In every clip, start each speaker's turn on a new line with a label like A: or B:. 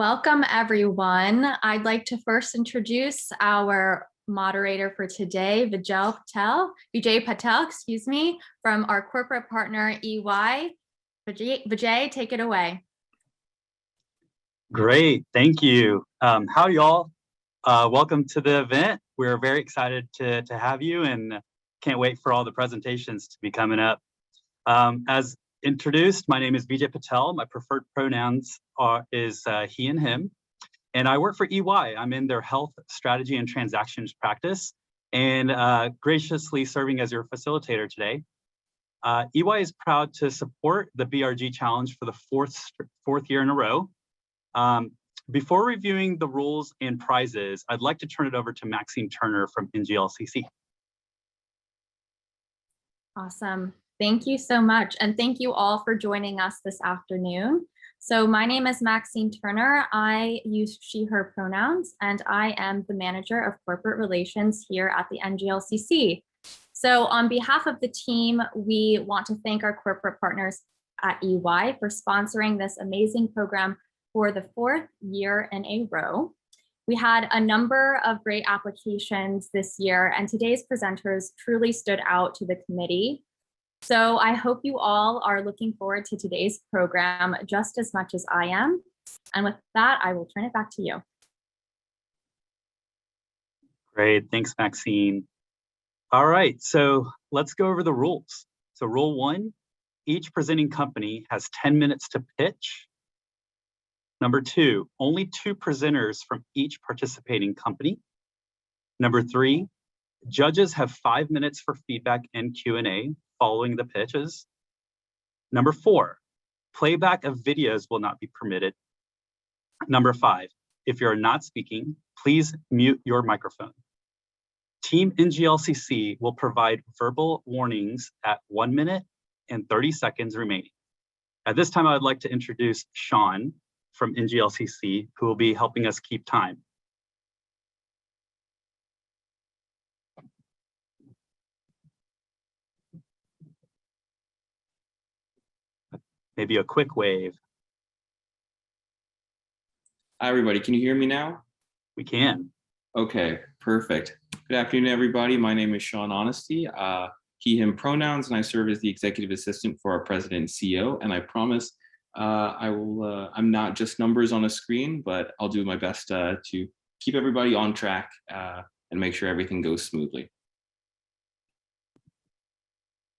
A: Welcome, everyone. I'd like to first introduce our moderator for today, Vijay Patel, from our corporate partner, EY. Vijay, take it away.
B: Great, thank you. How y'all? Welcome to the event. We're very excited to have you and can't wait for all the presentations to be coming up. As introduced, my name is Vijay Patel. My preferred pronouns is he and him, and I work for EY. I'm in their health strategy and transactions practice, and graciously serving as your facilitator today. EY is proud to support the BRG challenge for the fourth year in a row. Before reviewing the rules and prizes, I'd like to turn it over to Maxine Turner from NGLCC.
A: Awesome. Thank you so much. And thank you all for joining us this afternoon. So my name is Maxine Turner. I use she, her pronouns, and I am the manager of corporate relations here at the NGLCC. So on behalf of the team, we want to thank our corporate partners at EY for sponsoring this amazing program for the fourth year in a row. We had a number of great applications this year, and today's presenters truly stood out to the committee. So I hope you all are looking forward to today's program just as much as I am. And with that, I will turn it back to you.
B: Great, thanks, Maxine. All right, so let's go over the rules. So rule 1, each presenting company has 10 minutes to pitch. Number 2, only 2 presenters from each participating company. Number 3, judges have 5 minutes for feedback and Q&A following the pitches. Number 4, playback of videos will not be permitted. Number 5, if you're not speaking, please mute your microphone. Team NGLCC will provide verbal warnings at 1 minute and 30 seconds remaining. At this time, I would like to introduce Sean from NGLCC, who will be helping us keep time. Maybe a quick wave.
C: Hi, everybody. Can you hear me now?
B: We can.
C: Okay, perfect. Good afternoon, everybody. My name is Sean Honesty, he, him pronouns, and I serve as the executive assistant for our president and CEO. And I promise I'm not just numbers on a screen, but I'll do my best to keep everybody on track and make sure everything goes smoothly.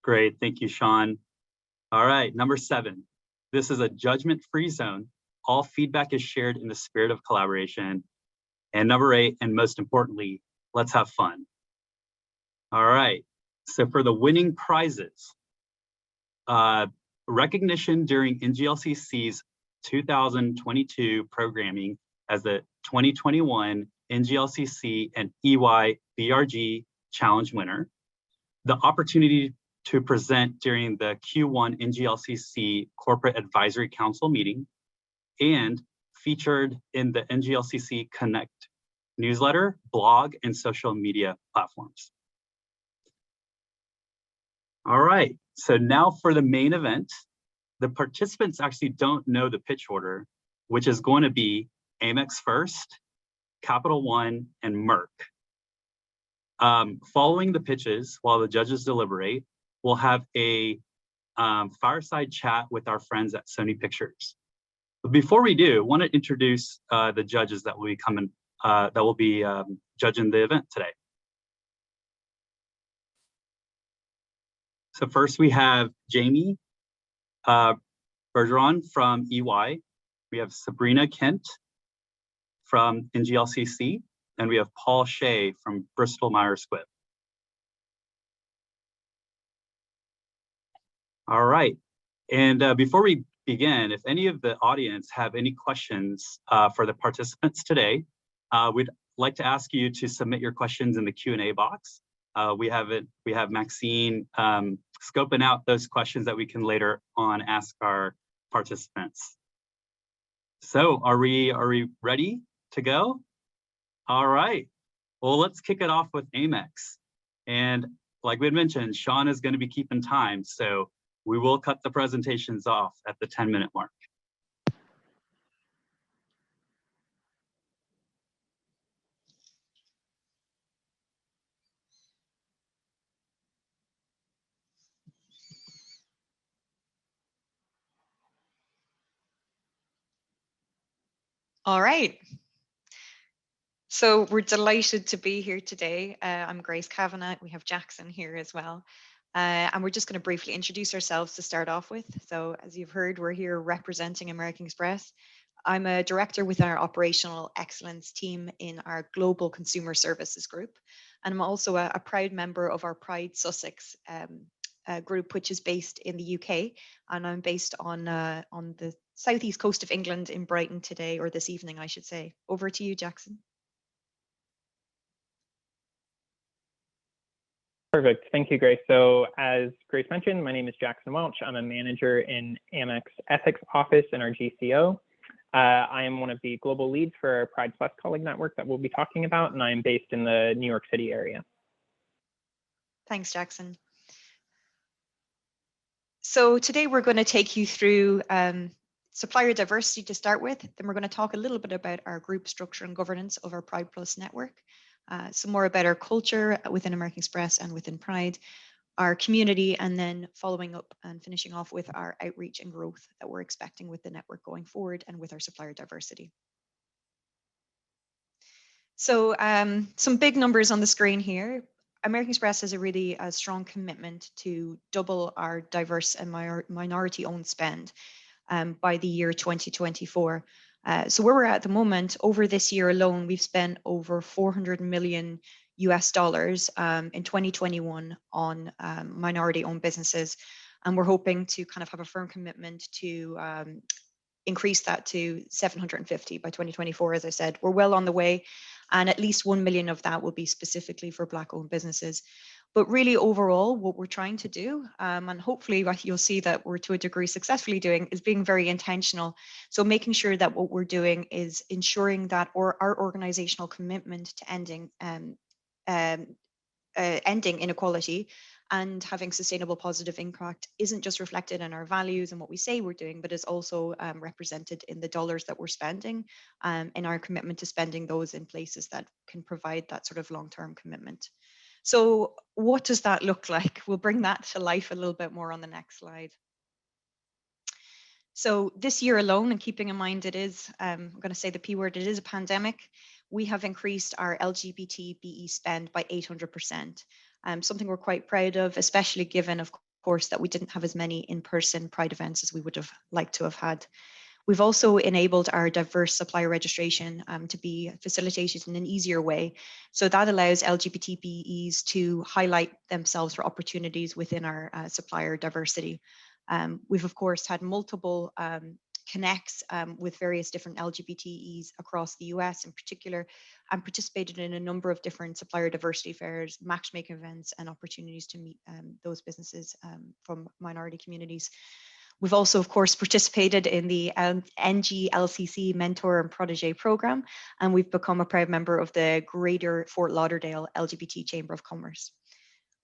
B: Great, thank you, Sean. All right, number 7. This is a judgment-free zone. All feedback is shared in the spirit of collaboration. And number 8, and most importantly, let's have fun. All right, so for the winning prizes, recognition during NGLCC's 2022 programming as the 2021 NGLCC and EY BRG Challenge winner, the opportunity to present during the Q1 NGLCC Corporate Advisory Council meeting, and featured in the NGLCC Connect newsletter, blog, and social media platforms. All right, so now for the main event. The participants actually don't know the pitch order, which is going to be Amex first, Capital One, and Merck. Following the pitches, while the judges deliberate, we'll have a fireside chat with our friends at Sony Pictures. But before we do, I want to introduce the judges that will be coming, judging the event today. So first we have Jamie Bergeron from EY. We have Sabrina Kent from NGLCC, and we have Paul Shea from Bristol Myers Squibb. All right, and before we begin, if any of the audience have any questions for the participants today, we'd like to ask you to submit your questions in the Q&A box. We have Maxine scoping out those questions that we can later on ask our participants. So are we ready to go? All right, well, let's kick it off with Amex. And like we had mentioned, Sean is going to be keeping time, so we will cut the presentations off at the 10-minute mark.
D: All right. So we're delighted to be here today. I'm Grace Kavanagh. We have Jackson here as well. And we're just going to briefly introduce ourselves to start off with. So as you've heard, we're here representing American Express. I'm a director with our operational excellence team in our global consumer services group. And I'm also a proud member of our Pride Sussex group, which is based in the UK. And I'm based on the southeast coast of England in Brighton today, or this evening, I should say. Over to you, Jackson.
E: Perfect. Thank you, Grace. So as Grace mentioned, my name is Jackson Welch. I'm a manager in Amex Ethics Office in our GCO. I am one of the global leads for our Pride Plus colleague network that we'll be talking about, and I am based in the New York City area.
D: Thanks, Jackson. So today we're going to take you through supplier diversity to start with. Then we're going to talk a little bit about our group structure and governance of our Pride Plus network. Some more about our culture within American Express and within Pride, our community, and then following up and finishing off with our outreach and growth that we're expecting with the network going forward and with our supplier diversity. So some big numbers on the screen here. American Express has a really strong commitment to double our diverse and minority-owned spend by the year 2024. So where we're at the moment, over this year alone, we've spent over $400 million US in 2021 on minority-owned businesses, and we're hoping to kind of have a firm commitment to increase that to 750 by 2024. As I said, we're well on the way, and at least 1 million of that will be specifically for Black-owned businesses. But really overall, what we're trying to do, and hopefully what you'll see that we're to a degree successfully doing, is being very intentional. So making sure that what we're doing is ensuring that our organizational commitment to ending inequality and having sustainable positive impact isn't just reflected in our values and what we say we're doing, but is also represented in the dollars that we're spending, in our commitment to spending those in places that can provide that sort of long-term commitment. So what does that look like? We'll bring that to life a little bit more on the next slide. So this year alone, and keeping in mind it is, I'm going to say the P word, it is a pandemic, we have increased our LGBT BE spend by 800%. Something we're quite proud of, especially given, of course, that we didn't have as many in-person Pride events as we would have liked to have had. We've also enabled our diverse supplier registration to be facilitated in an easier way. So that allows LGBT BEs to highlight themselves for opportunities within our supplier diversity. We've, of course, had multiple connects with various different LGBTEs across the US in particular, and participated in a number of different supplier diversity fairs, matchmaking events, and opportunities to meet those businesses from minority communities. We've also, of course, participated in the NGLCC Mentor and Protege program, and we've become a proud member of the Greater Fort Lauderdale LGBT Chamber of Commerce.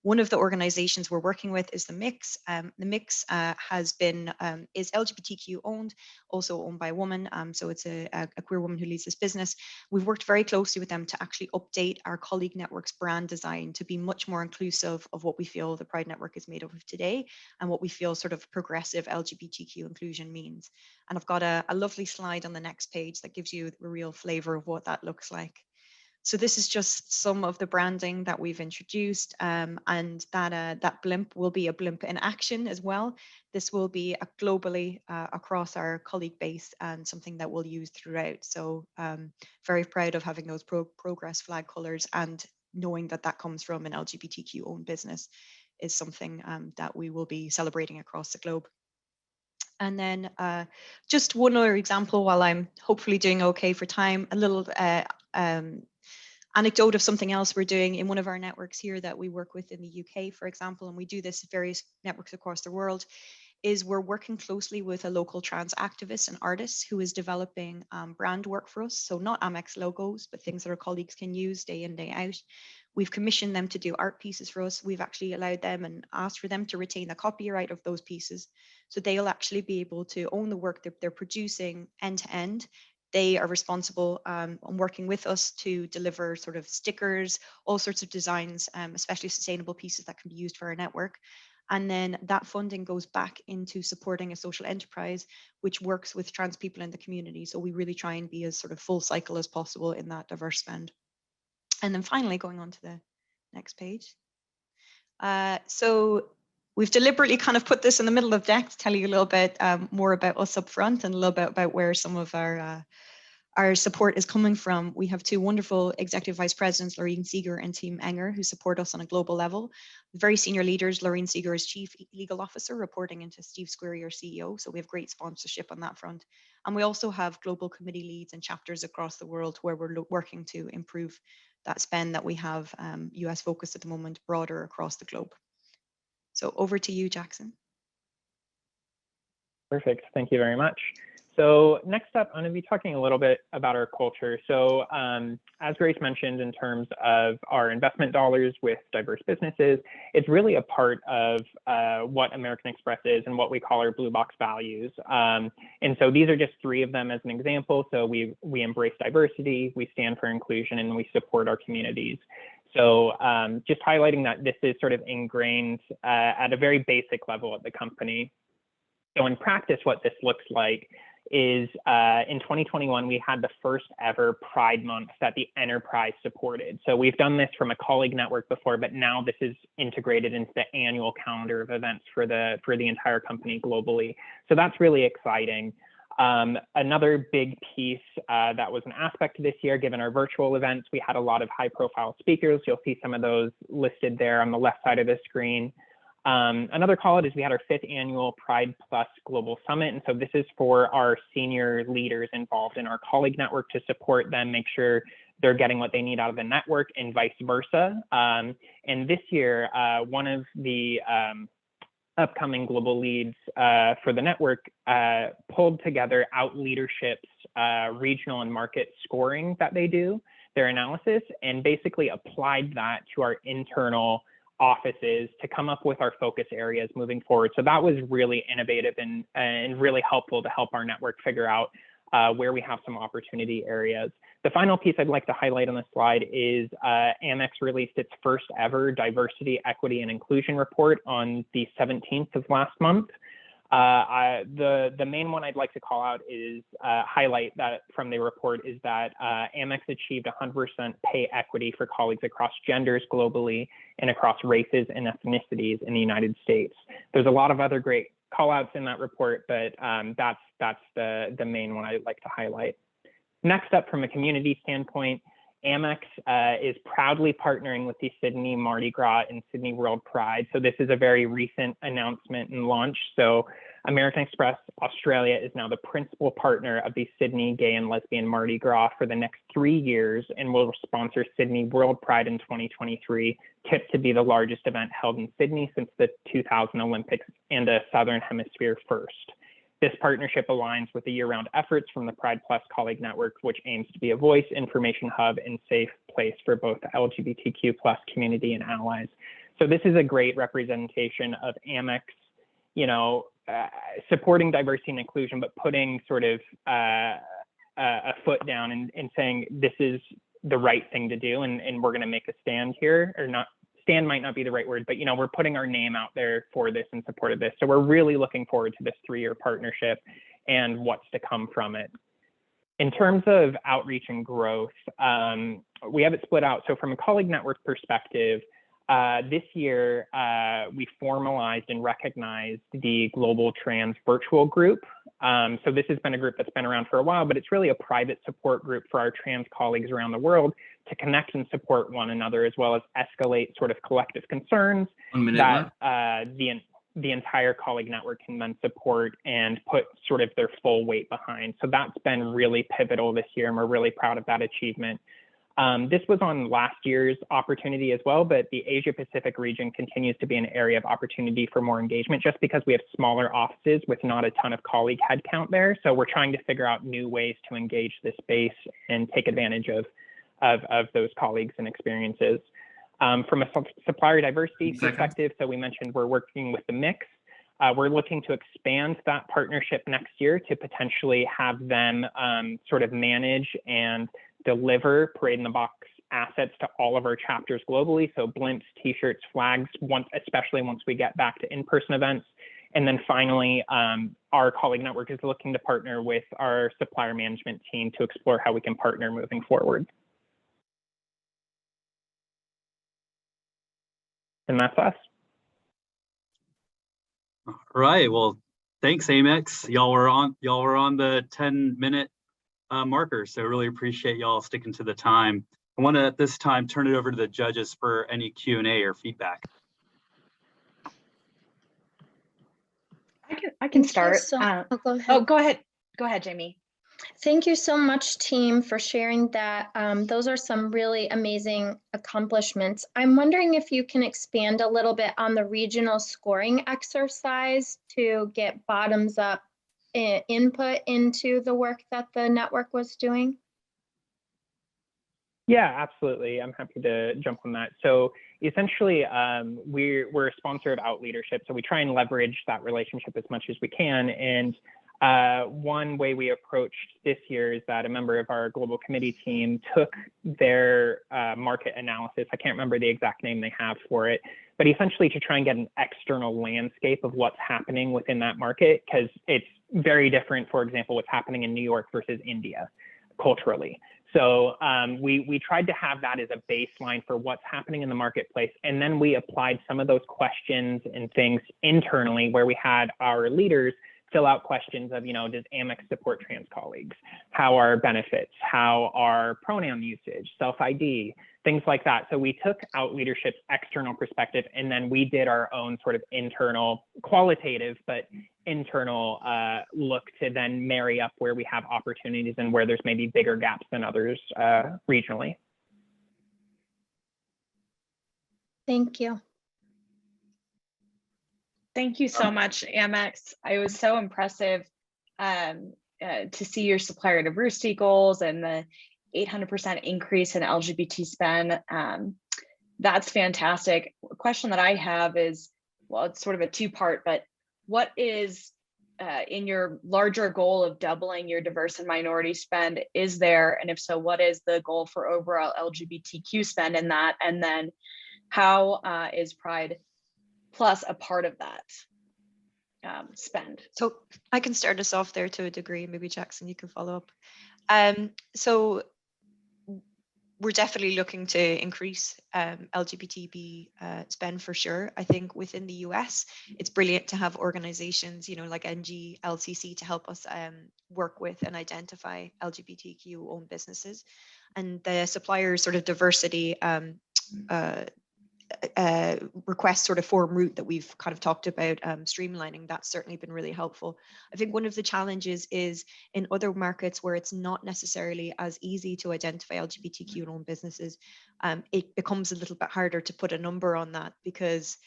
D: One of the organizations we're working with is the Mix. The Mix is LGBTQ owned, also owned by a woman. So it's a queer woman who leads this business. We've worked very closely with them to actually update our colleague network's brand design to be much more inclusive of what we feel the Pride Network is made of today and what we feel sort of progressive LGBTQ inclusion means. And I've got a lovely slide on the next page that gives you a real flavor of what that looks like. So this is just some of the branding that we've introduced, and that blimp will be a blimp in action as well. This will be globally across our colleague base and something that we'll use throughout. So very proud of having those progress flag colors, and knowing that that comes from an LGBTQ owned business is something that we will be celebrating across the globe. And then just one other example, while I'm hopefully doing okay for time, a little anecdote of something else we're doing in one of our networks here that we work with in the UK, for example, and we do this in various networks across the world, is we're working closely with a local trans activist and artist who is developing brand work for us. So not Amex logos, but things that our colleagues can use day in, day out. We've commissioned them to do art pieces for us. We've actually allowed them and asked for them to retain the copyright of those pieces. So they'll actually be able to own the work that they're producing end to end. They are responsible on working with us to deliver sort of stickers, all sorts of designs, especially sustainable pieces that can be used for our network. And then that funding goes back into supporting a social enterprise, which works with trans people in the community. So we really try and be as sort of full cycle as possible in that diverse spend. And then finally, going on to the next page. So we've deliberately kind of put this in the middle of the deck to tell you a little bit more about us up front and a little bit about where some of our support is coming from. We have two wonderful executive vice presidents, Lorraine Seeger and Tim Enger, who support us on a global level. Very senior leaders. Lorraine Seeger is Chief Legal Officer, reporting into Steve Squeary, our CEO. So we have great sponsorship on that front. And we also have global committee leads and chapters across the world where we're working to improve that spend that we have US focused at the moment, broader across the globe. So over to you, Jackson.
E: Perfect. Thank you very much. So next up, I'm going to be talking a little bit about our culture. So as Grace mentioned, in terms of our investment dollars with diverse businesses, it's really a part of what American Express is and what we call our blue box values. And so these are just three of them as an example. So we embrace diversity, we stand for inclusion, and we support our communities. So just highlighting that this is sort of ingrained at a very basic level at the company. So in practice, what this looks like is in 2021, we had the first ever Pride Month that the enterprise supported. So we've done this from a colleague network before, but now this is integrated into the annual calendar of events for the entire company globally. So that's really exciting. Another big piece that was an aspect of this year, given our virtual events, we had a lot of high profile speakers. You'll see some of those listed there on the left side of the screen. Another call out is we had our 5th annual Pride Plus Global Summit. And so this is for our senior leaders involved in our colleague network to support them, make sure they're getting what they need out of the network and vice versa. And this year, one of the upcoming global leads for the network pulled together out leadership's regional and market scoring that they do, their analysis, and basically applied that to our internal offices to come up with our focus areas moving forward. So that was really innovative and really helpful to help our network figure out where we have some opportunity areas. The final piece I'd like to highlight on this slide is Amex released its first ever diversity, equity, and inclusion report on the 17th of last month. The main one I'd like to call out is highlight that from the report is that Amex achieved 100% pay equity for colleagues across genders globally and across races and ethnicities in the United States. There's a lot of other great call outs in that report, but that's the main one I'd like to highlight. Next up, from a community standpoint, Amex is proudly partnering with the Sydney Mardi Gras and Sydney World Pride. So this is a very recent announcement and launch. So American Express Australia is now the principal partner of the Sydney Gay and Lesbian Mardi Gras for the next 3 years and will sponsor Sydney World Pride in 2023, tipped to be the largest event held in Sydney since the 2000 Olympics and a Southern Hemisphere first. This partnership aligns with the year-round efforts from the Pride Plus colleague network, which aims to be a voice, information hub, and safe place for both the LGBTQ plus community and allies. So this is a great representation of Amex, supporting diversity and inclusion, but putting sort of a foot down and saying this is the right thing to do, and we're going to make a stand here, or not. Stand might not be the right word, but we're putting our name out there for this and support of this. So we're really looking forward to this 3-year partnership and what's to come from it. In terms of outreach and growth, we have it split out. So from a colleague network perspective, this year, we formalized and recognized the Global Trans Virtual Group. So this has been a group that's been around for a while, but it's really a private support group for our trans colleagues around the world to connect and support one another, as well as escalate sort of collective concerns that the entire colleague network can then support and put sort of their full weight behind. So that's been really pivotal this year, and we're really proud of that achievement. This was on last year's opportunity as well, but the Asia Pacific region continues to be an area of opportunity for more engagement just because we have smaller offices with not a ton of colleague headcount there. So we're trying to figure out new ways to engage this space and take advantage of those colleagues and experiences. From a supplier diversity perspective, so we mentioned we're working with the Mix. We're looking to expand that partnership next year to potentially have them sort of manage and deliver Parade in the Box assets to all of our chapters globally. So blimps, t-shirts, flags, especially once we get back to in-person events. And then finally, our colleague network is looking to partner with our supplier management team to explore how we can partner moving forward. And that's us.
B: All right. Well, thanks, Amex. Y'all were on the 10-minute marker, so really appreciate y'all sticking to the time. I want to at this time turn it over to the judges for any Q&A or feedback.
F: I can start.
A: Go ahead.
F: Oh, go ahead. Go ahead, Jamie.
A: Thank you so much, team, for sharing that. Those are some really amazing accomplishments. I'm wondering if you can expand a little bit on the regional scoring exercise to get bottoms up input into the work that the network was doing.
E: Yeah, absolutely. I'm happy to jump on that. So essentially, we're a sponsor of Out Leadership, so we try and leverage that relationship as much as we can. And one way we approached this year is that a member of our global committee team took their market analysis. I can't remember the exact name they have for it, but essentially to try and get an external landscape of what's happening within that market, because it's very different, for example, what's happening in New York versus India culturally. So we tried to have that as a baseline for what's happening in the marketplace. And then we applied some of those questions and things internally where we had our leaders fill out questions of, does Amex support trans colleagues? How are benefits? How are pronoun usage, self-ID, things like that. So we took Out Leadership's external perspective, and then we did our own sort of internal, qualitative, but internal look to then marry up where we have opportunities and where there's maybe bigger gaps than others regionally.
A: Thank you.
F: Thank you so much, Amex. It was so impressive to see your supplier diversity goals and the 800% increase in LGBT spend. That's fantastic. A question that I have is, well, it's sort of a two-part, but what is in your larger goal of doubling your diverse and minority spend, is there, and if so, what is the goal for overall LGBTQ spend in that? And then how is Pride Plus a part of that spend?
D: So I can start us off there to a degree. Maybe Jackson, you can follow up. So we're definitely looking to increase LGBTB spend for sure. I think within the US, it's brilliant to have organizations, like NGLCC to help us work with and identify LGBTQ owned businesses. And the supplier sort of diversity request sort of form route that we've kind of talked about streamlining, that's certainly been really helpful. I think one of the challenges is in other markets where it's not necessarily as easy to identify LGBTQ owned businesses, it becomes a little bit harder to put a number on that because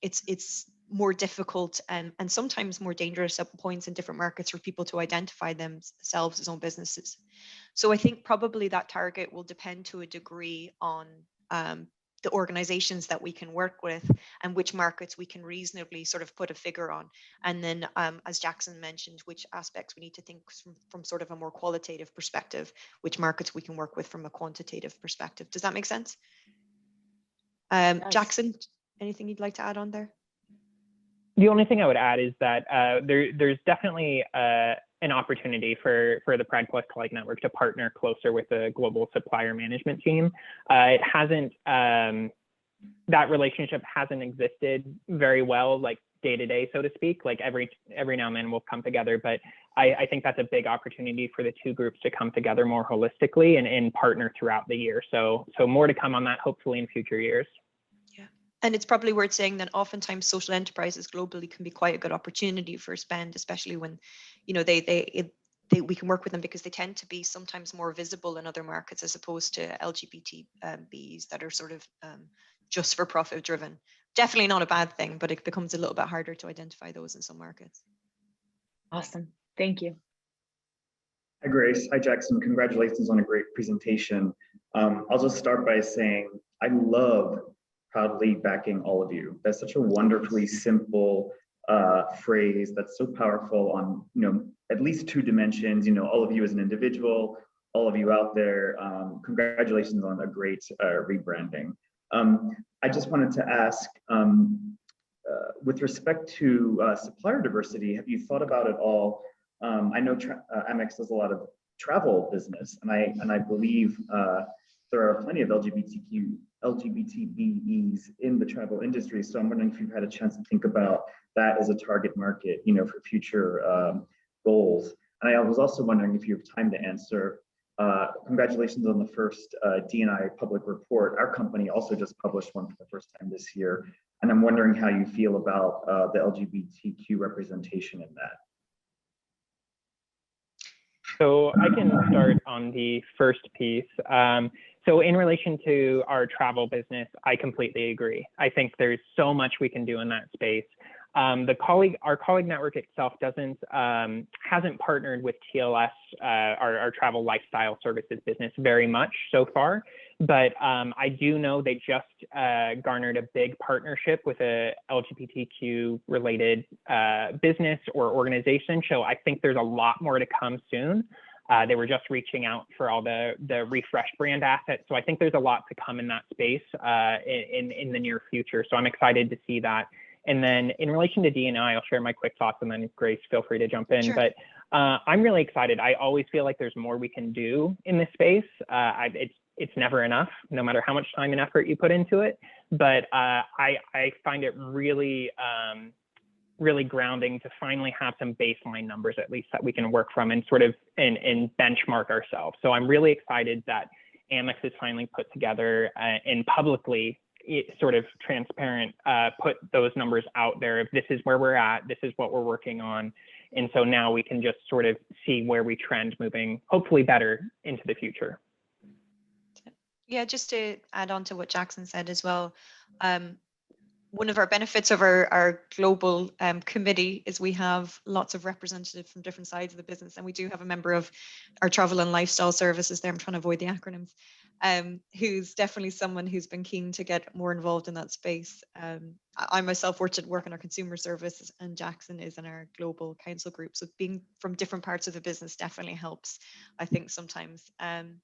D: it's more difficult and sometimes more dangerous at points in different markets for people to identify themselves as own businesses. So I think probably that target will depend to a degree on the organizations that we can work with and which markets we can reasonably sort of put a figure on. And then, as Jackson mentioned, which aspects we need to think from sort of a more qualitative perspective, which markets we can work with from a quantitative perspective. Does that make sense?
F: Yes.
D: Jackson, anything you'd like to add on there?
E: The only thing I would add is that there's definitely an opportunity for the Pride Plus colleague network to partner closer with the global supplier management team. It hasn't, that relationship hasn't existed very well, like day to day, so to speak. Like every now and then we'll come together, but I think that's a big opportunity for the two groups to come together more holistically and partner throughout the year. So more to come on that, hopefully in future years.
D: And it's probably worth saying that oftentimes social enterprises globally can be quite a good opportunity for spend, especially when, we can work with them because they tend to be sometimes more visible in other markets as opposed to LGBTBs that are sort of just for profit driven. Definitely not a bad thing, but it becomes a little bit harder to identify those in some markets.
F: Awesome. Thank you.
G: Hi, Grace. Hi, Jackson. Congratulations on a great presentation. I'll just start by saying I love proudly backing all of you. That's such a wonderfully simple phrase that's so powerful on, at least two dimensions. All of you as an individual, all of you out there, congratulations on a great rebranding. I just wanted to ask, with respect to supplier diversity, have you thought about it all? I know Amex does a lot of travel business, and I believe there are plenty of LGBTBEs in the travel industry. So I'm wondering if you've had a chance to think about that as a target market, for future goals. And I was also wondering if you have time to answer. Congratulations on the first D&I public report. Our company also just published one for the first time this year. And I'm wondering how you feel about the LGBTQ representation in that.
E: So I can start on the first piece. So in relation to our travel business, I completely agree. I think there's so much we can do in that space. Our colleague network itself hasn't partnered with TLS, our travel lifestyle services business, very much so far. But I do know they just garnered a big partnership with a LGBTQ related business or organization. So I think there's a lot more to come soon. They were just reaching out for all the refreshed brand assets. So I think there's a lot to come in that space in the near future. So I'm excited to see that. And then in relation to D&I, I'll share my quick thoughts, and then Grace, feel free to jump in. Sure. But I'm really excited. I always feel like there's more we can do in this space. It's never enough, no matter how much time and effort you put into it. But I find it really, really grounding to finally have some baseline numbers, at least, that we can work from and sort of and benchmark ourselves. So I'm really excited that Amex has finally put together and publicly sort of transparent, put those numbers out there. If this is where we're at, this is what we're working on. And so now we can just sort of see where we trend moving, hopefully better into the future.
D: Yeah, just to add on to what Jackson said as well. One of our benefits of our global committee is we have lots of representatives from different sides of the business. And we do have a member of our travel and lifestyle services there. I'm trying to avoid the acronyms. Who's definitely someone who's been keen to get more involved in that space. I myself work in our consumer services, and Jackson is in our global council group. So being from different parts of the business definitely helps, I think, sometimes. And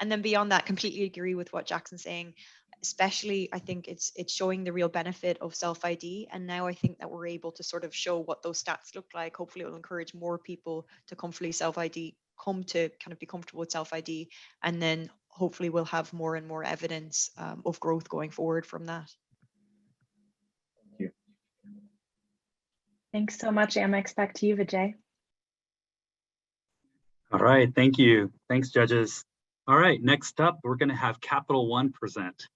D: then beyond that, completely agree with what Jackson's saying. Especially, I think it's showing the real benefit of self-ID. And now I think that we're able to sort of show what those stats look like. Hopefully it will encourage more people to comfortably self-ID, come to kind of be comfortable with self-ID, and then hopefully we'll have more and more evidence of growth going forward from that.
G: Thank you.
F: Thanks so much, Amex. Back to you, Vijay.
B: All right, thank you. Thanks, judges. All right, next up, we're going to have Capital One present.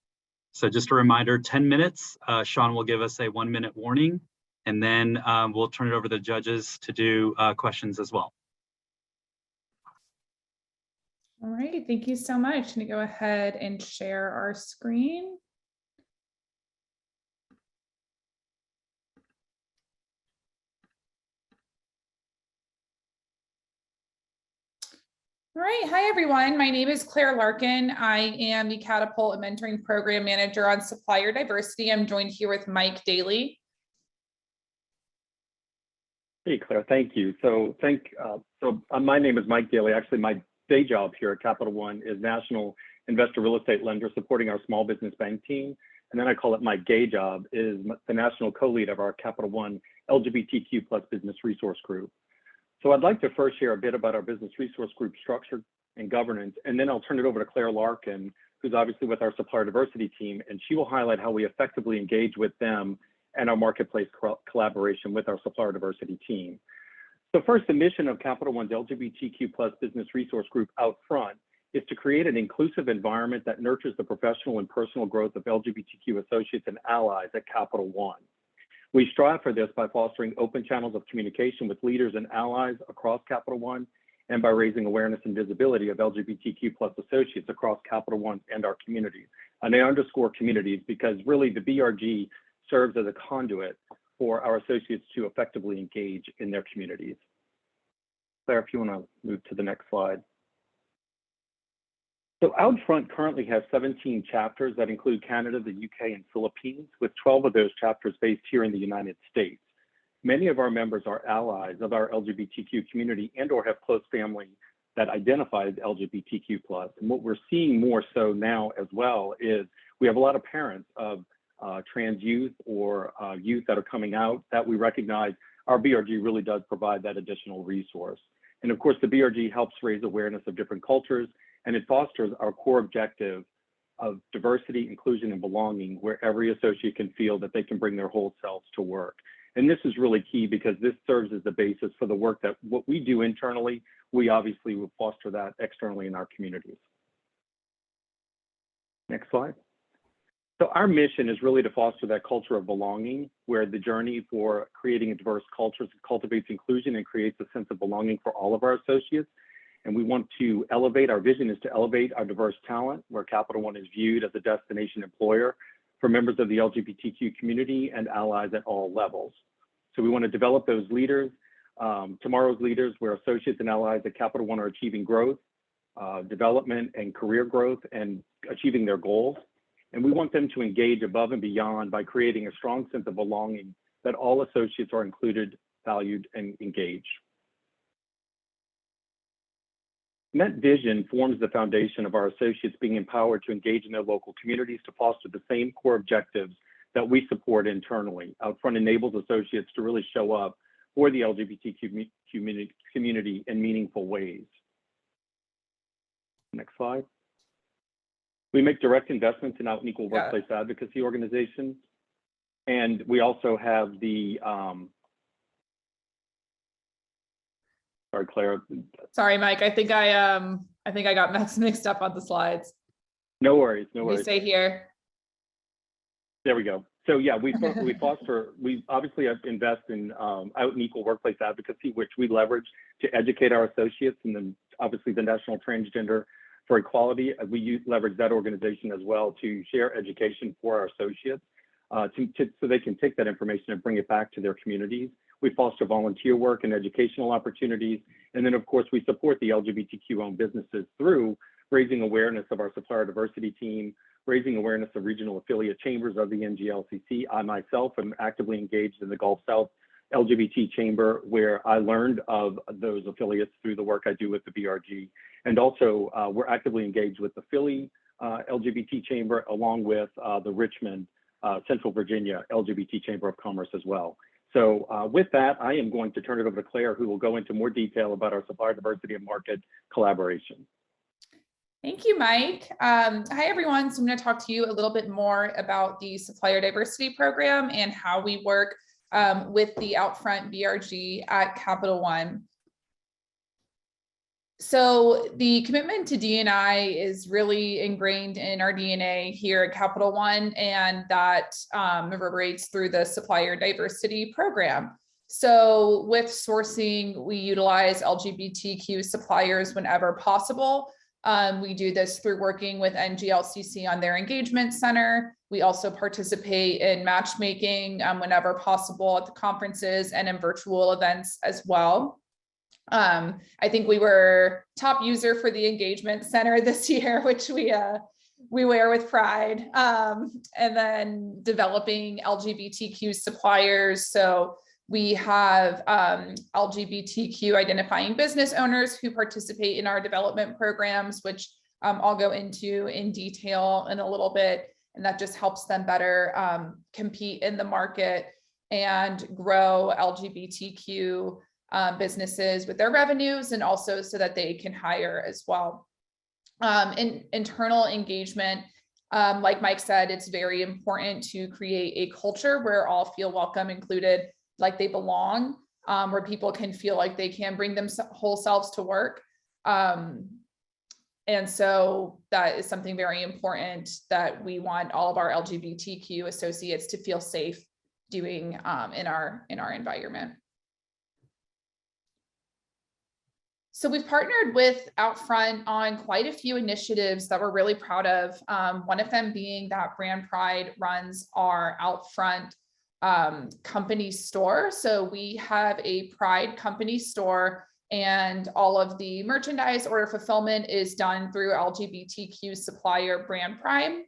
B: So just a reminder, 10 minutes. Sean will give us a 1-minute warning, and then we'll turn it over to the judges to do questions as well.
H: All right, thank you so much. I'm going to go ahead and share our screen. All right, hi everyone. My name is Claire Larkin. I am the Catapult and Mentoring Program Manager on Supplier Diversity. I'm joined here with Mike Daly.
I: Hey Claire, thank you. So my name is Mike Daly. Actually, my day job here at Capital One is National Investor Real Estate Lender, supporting our small business bank team. And then I call it my gay job, is the national co-lead of our Capital One LGBTQ plus business resource group. So I'd like to first share a bit about our business resource group structure and governance, and then I'll turn it over to Claire Larkin, who's obviously with our supplier diversity team, and she will highlight how we effectively engage with them and our marketplace collaboration with our supplier diversity team. So first, the mission of Capital One's LGBTQ plus business resource group out front is to create an inclusive environment that nurtures the professional and personal growth of LGBTQ associates and allies at Capital One. We strive for this by fostering open channels of communication with leaders and allies across Capital One, and by raising awareness and visibility of LGBTQ plus associates across Capital One and our communities. And I underscore communities because really the BRG serves as a conduit for our associates to effectively engage in their communities. Claire, if you want to move to the next slide. So Outfront currently has 17 chapters that include Canada, the UK, and Philippines, with 12 of those chapters based here in the United States. Many of our members are allies of our LGBTQ community and or have close family that identifies LGBTQ+. And what we're seeing more so now as well is we have a lot of parents of trans youth or youth that are coming out that we recognize our BRG really does provide that additional resource. And of course, the BRG helps raise awareness of different cultures, and it fosters our core objective of diversity, inclusion, and belonging, where every associate can feel that they can bring their whole selves to work. And this is really key because this serves as the basis for the work that what we do internally, we obviously will foster that externally in our communities. Next slide. So our mission is really to foster that culture of belonging, where the journey for creating a diverse culture cultivates inclusion and creates a sense of belonging for all of our associates. And we want to elevate, our vision is to elevate our diverse talent, where Capital One is viewed as a destination employer for members of the LGBTQ community and allies at all levels. So we want to develop those leaders, tomorrow's leaders, where associates and allies at Capital One are achieving growth, development, and career growth and achieving their goals. And we want them to engage above and beyond by creating a strong sense of belonging that all associates are included, valued, and engaged. And that vision forms the foundation of our associates being empowered to engage in their local communities to foster the same core objectives that we support internally. Outfront enables associates to really show up for the LGBTQ community in meaningful ways. Next slide. We make direct investments in Out and Equal Workplace Advocacy organizations. And we also have the, sorry, Claire.
H: Sorry, Mike. I think I got mixed up on the slides.
I: No worries, no worries.
H: You say here.
I: There we go. So yeah, we obviously invest in Out and Equal Workplace Advocacy, which we leverage to educate our associates, and then obviously the National Transgender for Equality. We leverage that organization as well to share education for our associates so they can take that information and bring it back to their communities. We foster volunteer work and educational opportunities. And then of course, we support the LGBTQ owned businesses through raising awareness of our Supplier Diversity team, raising awareness of regional affiliate chambers of the NGLCC. I myself am actively engaged in the Gulf South LGBT chamber, where I learned of those affiliates through the work I do with the BRG. And also we're actively engaged with the Philly LGBT chamber, along with the Richmond, Central Virginia LGBT Chamber of Commerce as well. So with that, I am going to turn it over to Claire, who will go into more detail about our Supplier Diversity and Market collaboration.
H: Thank you, Mike. Hi, everyone. So I'm going to talk to you a little bit more about the Supplier Diversity Program and how we work with the Outfront BRG at Capital One. So the commitment to D&I is really ingrained in our DNA here at Capital One, and that reverberates through the Supplier Diversity Program. So with sourcing, we utilize LGBTQ suppliers whenever possible. We do this through working with NGLCC on their engagement center. We also participate in matchmaking whenever possible at the conferences and in virtual events as well. I think we were top user for the engagement center this year, which we wear with pride. And then developing LGBTQ suppliers. So we have LGBTQ identifying business owners who participate in our development programs, which I'll go into in detail in a little bit. And that just helps them better compete in the market and grow LGBTQ businesses with their revenues, and also so that they can hire as well. In internal engagement, like Mike said, it's very important to create a culture where all feel welcome, included, like they belong, where people can feel like they can bring them whole selves to work. And so that is something very important that we want all of our LGBTQ associates to feel safe doing in our environment. So we've partnered with Outfront on quite a few initiatives that we're really proud of. One of them being that Brand Pride runs our Outfront company store. So we have a Pride company store, and all of the merchandise order fulfillment is done through LGBTQ supplier Brand Pride.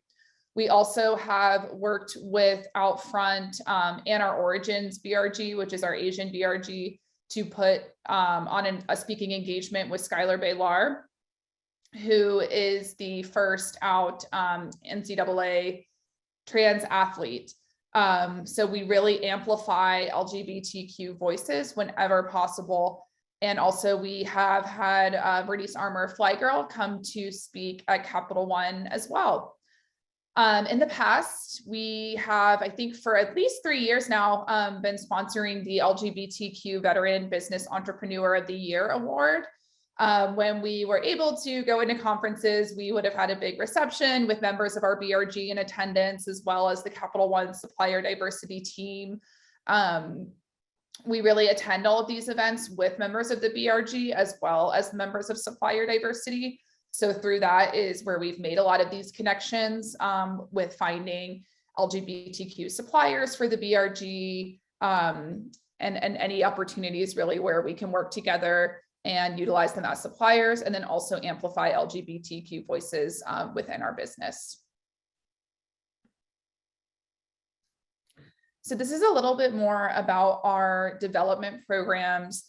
H: We also have worked with Outfront and our Origins BRG, which is our Asian BRG, to put on a speaking engagement with Skylar Baylar, who is the first out NCAA trans athlete. So we really amplify LGBTQ voices whenever possible. And also we have had Bernice Armour Fly Girl come to speak at Capital One as well. In the past, we have, I think for at least 3 years now, been sponsoring the LGBTQ Veteran Business Entrepreneur of the Year Award. When we were able to go into conferences, we would have had a big reception with members of our BRG in attendance, as well as the Capital One Supplier Diversity team. We really attend all of these events with members of the BRG as well as members of Supplier Diversity. So through that is where we've made a lot of these connections with finding LGBTQ suppliers for the BRG and any opportunities really where we can work together and utilize them as suppliers, and then also amplify LGBTQ voices within our business. So this is a little bit more about our development programs.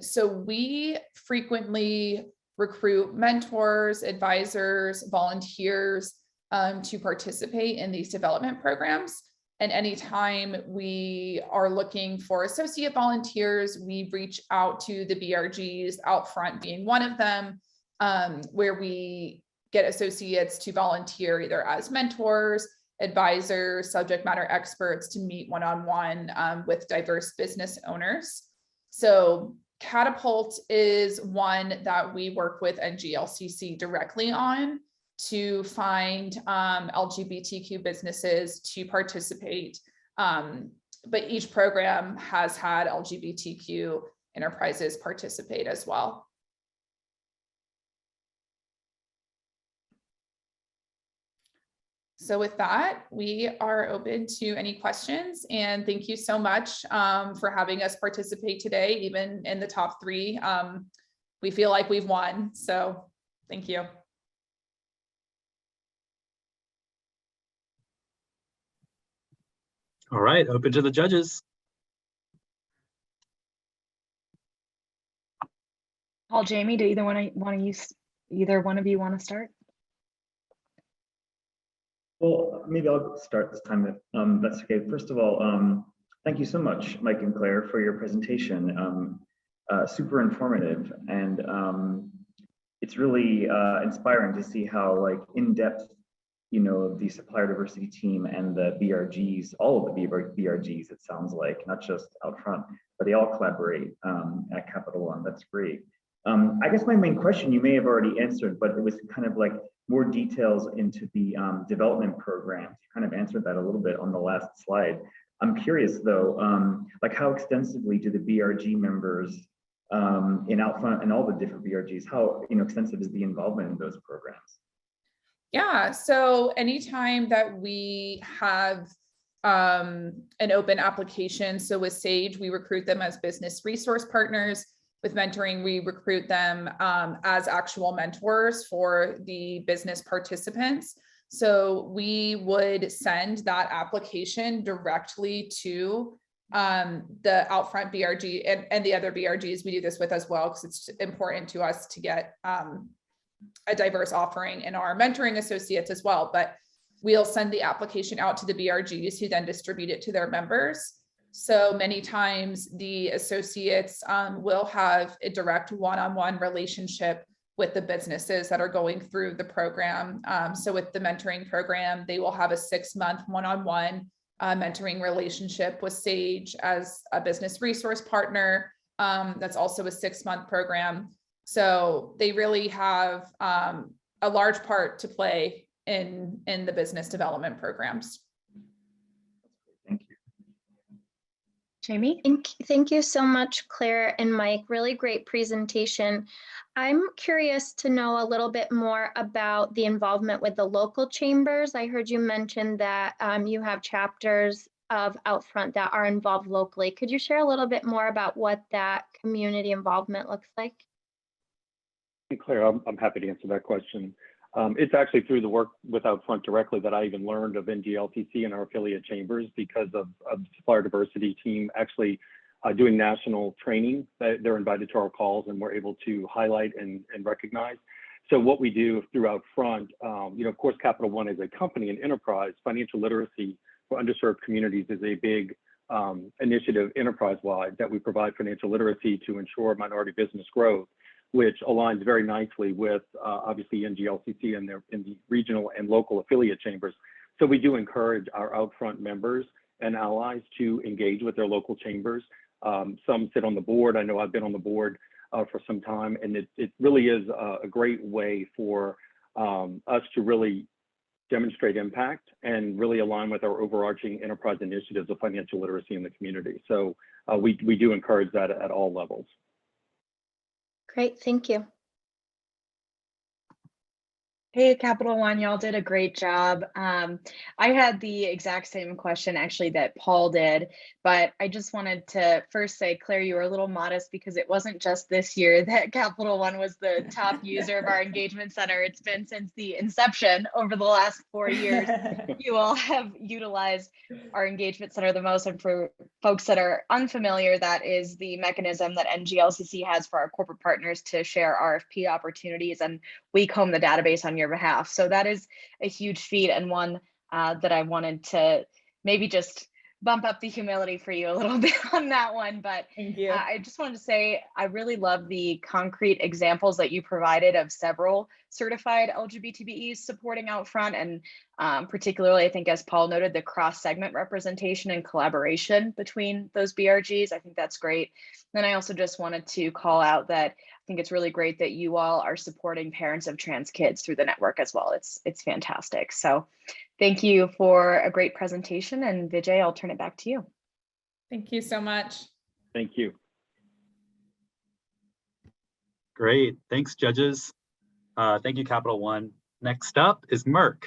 H: So we frequently recruit mentors, advisors, volunteers to participate in these development programs. And anytime we are looking for associate volunteers, we reach out to the BRGs, Outfront being one of them, where we get associates to volunteer either as mentors, advisors, subject matter experts to meet one-on-one with diverse business owners. So Catapult is one that we work with NGLCC directly on to find LGBTQ businesses to participate. But each program has had LGBTQ enterprises participate as well. So with that, we are open to any questions, and thank you so much for having us participate today, even in the top 3. We feel like we've won, so thank you.
B: All right, open to the judges.
F: Paul, Jamie, do either one of you want to start?
G: Well, maybe I'll start this time if that's okay. First of all, thank you so much, Mike and Claire, for your presentation. Super informative, and it's really inspiring to see how in-depth, the supplier diversity team and the BRGs, all of the BRGs, it sounds like, not just Outfront, but they all collaborate at Capital One. That's great. I guess my main question you may have already answered, but it was kind of like more details into the development programs. You kind of answered that a little bit on the last slide. I'm curious though, like how extensively do the BRG members in Outfront and all the different BRGs, how extensive is the involvement in those programs?
H: Yeah, so anytime that we have an open application, so with Sage, we recruit them as business resource partners. With mentoring, we recruit them as actual mentors for the business participants. So we would send that application directly to the Outfront BRG and the other BRGs we do this with as well, because it's important to us to get a diverse offering in our mentoring associates as well. But we'll send the application out to the BRGs who then distribute it to their members. So many times the associates will have a direct one-on-one relationship with the businesses that are going through the program. So with the mentoring program, they will have a 6-month one-on-one mentoring relationship with Sage as a business resource partner. That's also a 6-month program. So they really have a large part to play in the business development programs.
G: Thank you.
F: Jamie?
J: Thank you so much, Claire and Mike. Really great presentation. I'm curious to know a little bit more about the involvement with the local chambers. I heard you mention that you have chapters of Outfront that are involved locally. Could you share a little bit more about what that community involvement looks like?
I: Claire, I'm happy to answer that question. It's actually through the work with Outfront directly that I even learned of NGLCC and our affiliate chambers, because of the Supplier Diversity team actually doing national training. They're invited to our calls and we're able to highlight and recognize. So what we do throughout front, of course, Capital One as a company and enterprise, financial literacy for underserved communities is a big initiative enterprise-wide that we provide financial literacy to ensure minority business growth, which aligns very nicely with obviously NGLCC and in the regional and local affiliate chambers. So we do encourage our outfront members and allies to engage with their local chambers. Some sit on the board. I know I've been on the board for some time, and it really is a great way for us to really demonstrate impact and really align with our overarching enterprise initiatives of financial literacy in the community. So we do encourage that at all levels.
J: Great, thank you.
F: Hey, Capital One, y'all did a great job. I had the exact same question actually that Paul did, but I just wanted to first say, Claire, you were a little modest because it wasn't just this year that Capital One was the top user of our engagement center. It's been since the inception over the last 4 years. You all have utilized our engagement center the most. And for folks that are unfamiliar, that is the mechanism that NGLCC has for our corporate partners to share RFP opportunities, and we comb the database on your behalf. So that is a huge feat, and one that I wanted to maybe just bump up the humility for you a little bit on that one. But
H: Thank you.
F: I just wanted to say, I really love the concrete examples that you provided of several certified LGBTBEs supporting out front. And particularly, I think, as Paul noted, the cross-segment representation and collaboration between those BRGs. I think that's great. Then I also just wanted to call out that I think it's really great that you all are supporting parents of trans kids through the network as well. It's fantastic. So thank you for a great presentation. And Vijay, I'll turn it back to you.
H: Thank you so much.
I: Thank you.
B: Great, thanks judges. Thank you, Capital One. Next up is Merck.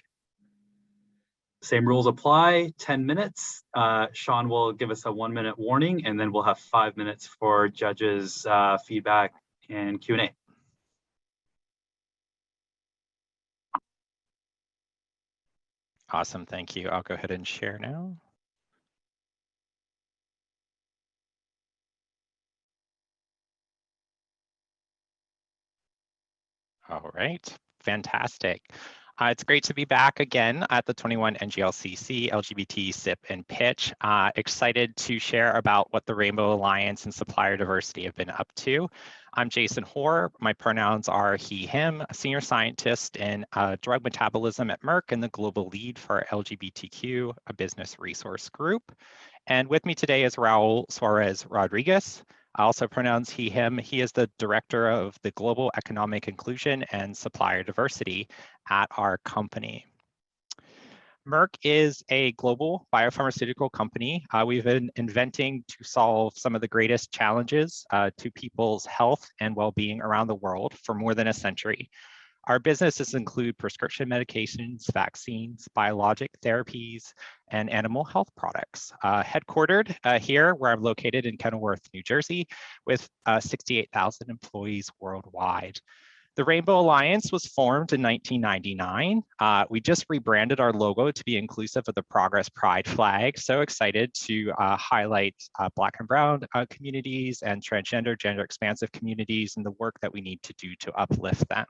B: Same rules apply, 10 minutes. Sean will give us a 1-minute warning, and then we'll have 5 minutes for judges' feedback and Q&A.
K: Awesome, thank you. I'll go ahead and share now. All right, fantastic. It's great to be back again at the 21 NGLCC LGBT SIP and Pitch. Excited to share about what the Rainbow Alliance and Supplier Diversity have been up to. I'm Jason Hoare. My pronouns are he, him, a senior scientist in drug metabolism at Merck and the global lead for LGBTQ, a business resource group. And with me today is Raul Suarez Rodriguez. Also pronouns he, him. He is the director of the Global Economic Inclusion and Supplier Diversity at our company. Merck is a global biopharmaceutical company. We've been inventing to solve some of the greatest challenges to people's health and well-being around the world for more than a century. Our businesses include prescription medications, vaccines, biologic therapies, and animal health products. Headquartered here, where I'm located in Kenilworth, New Jersey, with 68,000 employees worldwide. The Rainbow Alliance was formed in 1999. We just rebranded our logo to be inclusive of the Progress Pride flag. So excited to highlight Black and Brown communities and transgender, gender expansive communities and the work that we need to do to uplift them.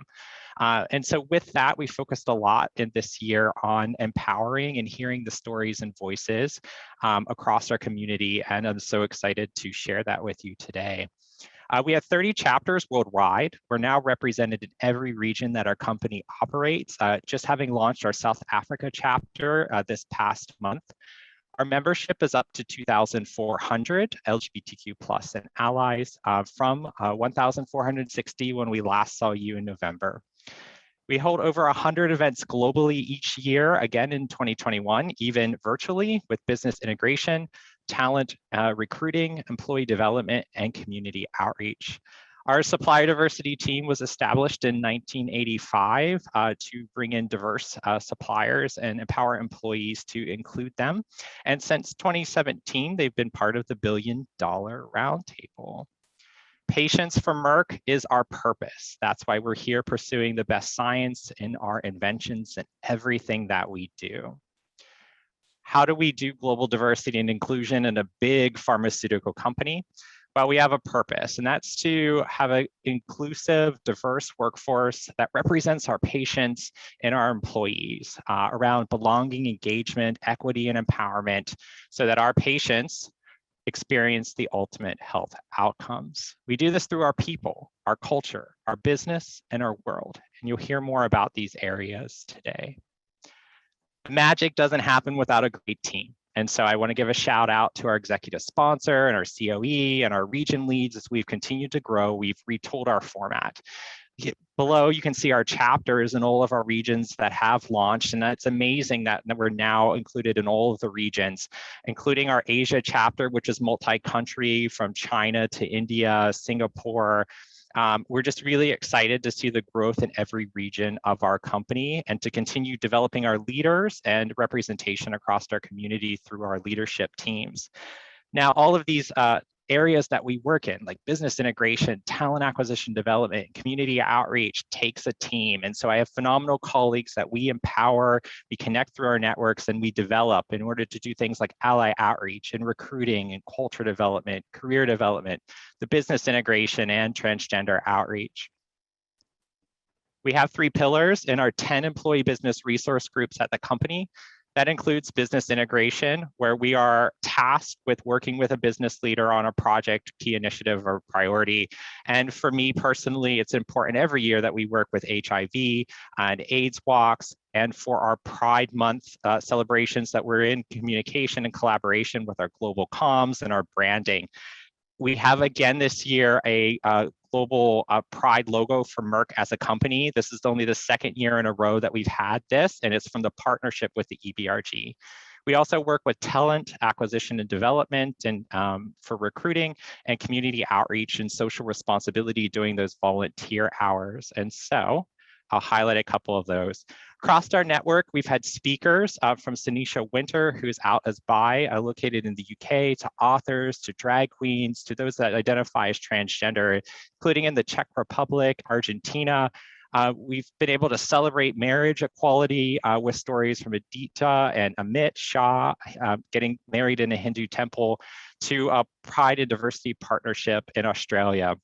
K: And so with that, we focused a lot in this year on empowering and hearing the stories and voices across our community. And I'm so excited to share that with you today. We have 30 chapters worldwide. We're now represented in every region that our company operates, just having launched our South Africa chapter this past month. Our membership is up to 2,400 LGBTQ plus and allies from 1,460 when we last saw you in November. We hold over 100 events globally each year, again in 2021, even virtually, with business integration, talent recruiting, employee development, and community outreach. Our supplier diversity team was established in 1985 to bring in diverse suppliers and empower employees to include them. And since 2017, they've been part of the $1 Billion Roundtable. Patients for Merck is our purpose. That's why we're here pursuing the best science in our inventions and everything that we do. How do we do global diversity and inclusion in a big pharmaceutical company? Well, we have a purpose, and that's to have an inclusive, diverse workforce that represents our patients and our employees around belonging, engagement, equity, and empowerment so that our patients experience the ultimate health outcomes. We do this through our people, our culture, our business, and our world. And you'll hear more about these areas today. Magic doesn't happen without a great team. And so I want to give a shout out to our executive sponsor and our COE and our region leads. As we've continued to grow, we've retooled our format. Below, you can see our chapters in all of our regions that have launched, and that's amazing that we're now included in all of the regions, including our Asia chapter, which is multi-country from China to India, Singapore. We're just really excited to see the growth in every region of our company and to continue developing our leaders and representation across our community through our leadership teams. Now, all of these areas that we work in, like business integration, talent acquisition development, community outreach, takes a team. And so I have phenomenal colleagues that we empower, we connect through our networks, and we develop in order to do things like ally outreach and recruiting and culture development, career development, the business integration, and transgender outreach. We have 3 pillars in our 10 employee business resource groups at the company. That includes business integration, where we are tasked with working with a business leader on a project, key initiative, or priority. And for me personally, it's important every year that we work with HIV and AIDS walks, and for our Pride Month celebrations that we're in communication and collaboration with our global comms and our branding. We have again this year a global Pride logo for Merck as a company. This is only the 2nd year in a row that we've had this, and it's from the partnership with the BRG. We also work with talent acquisition and development and for recruiting and community outreach and social responsibility doing those volunteer hours. And so I'll highlight a couple of those. Across our network, we've had speakers from Sanisha Winter, who's out as bi, located in the UK, to authors, to drag queens, to those that identify as transgender, including in the Czech Republic, Argentina. We've been able to celebrate marriage equality with stories from Aditya and Amit Shah getting married in a Hindu temple, to a Pride and Diversity partnership in Australia.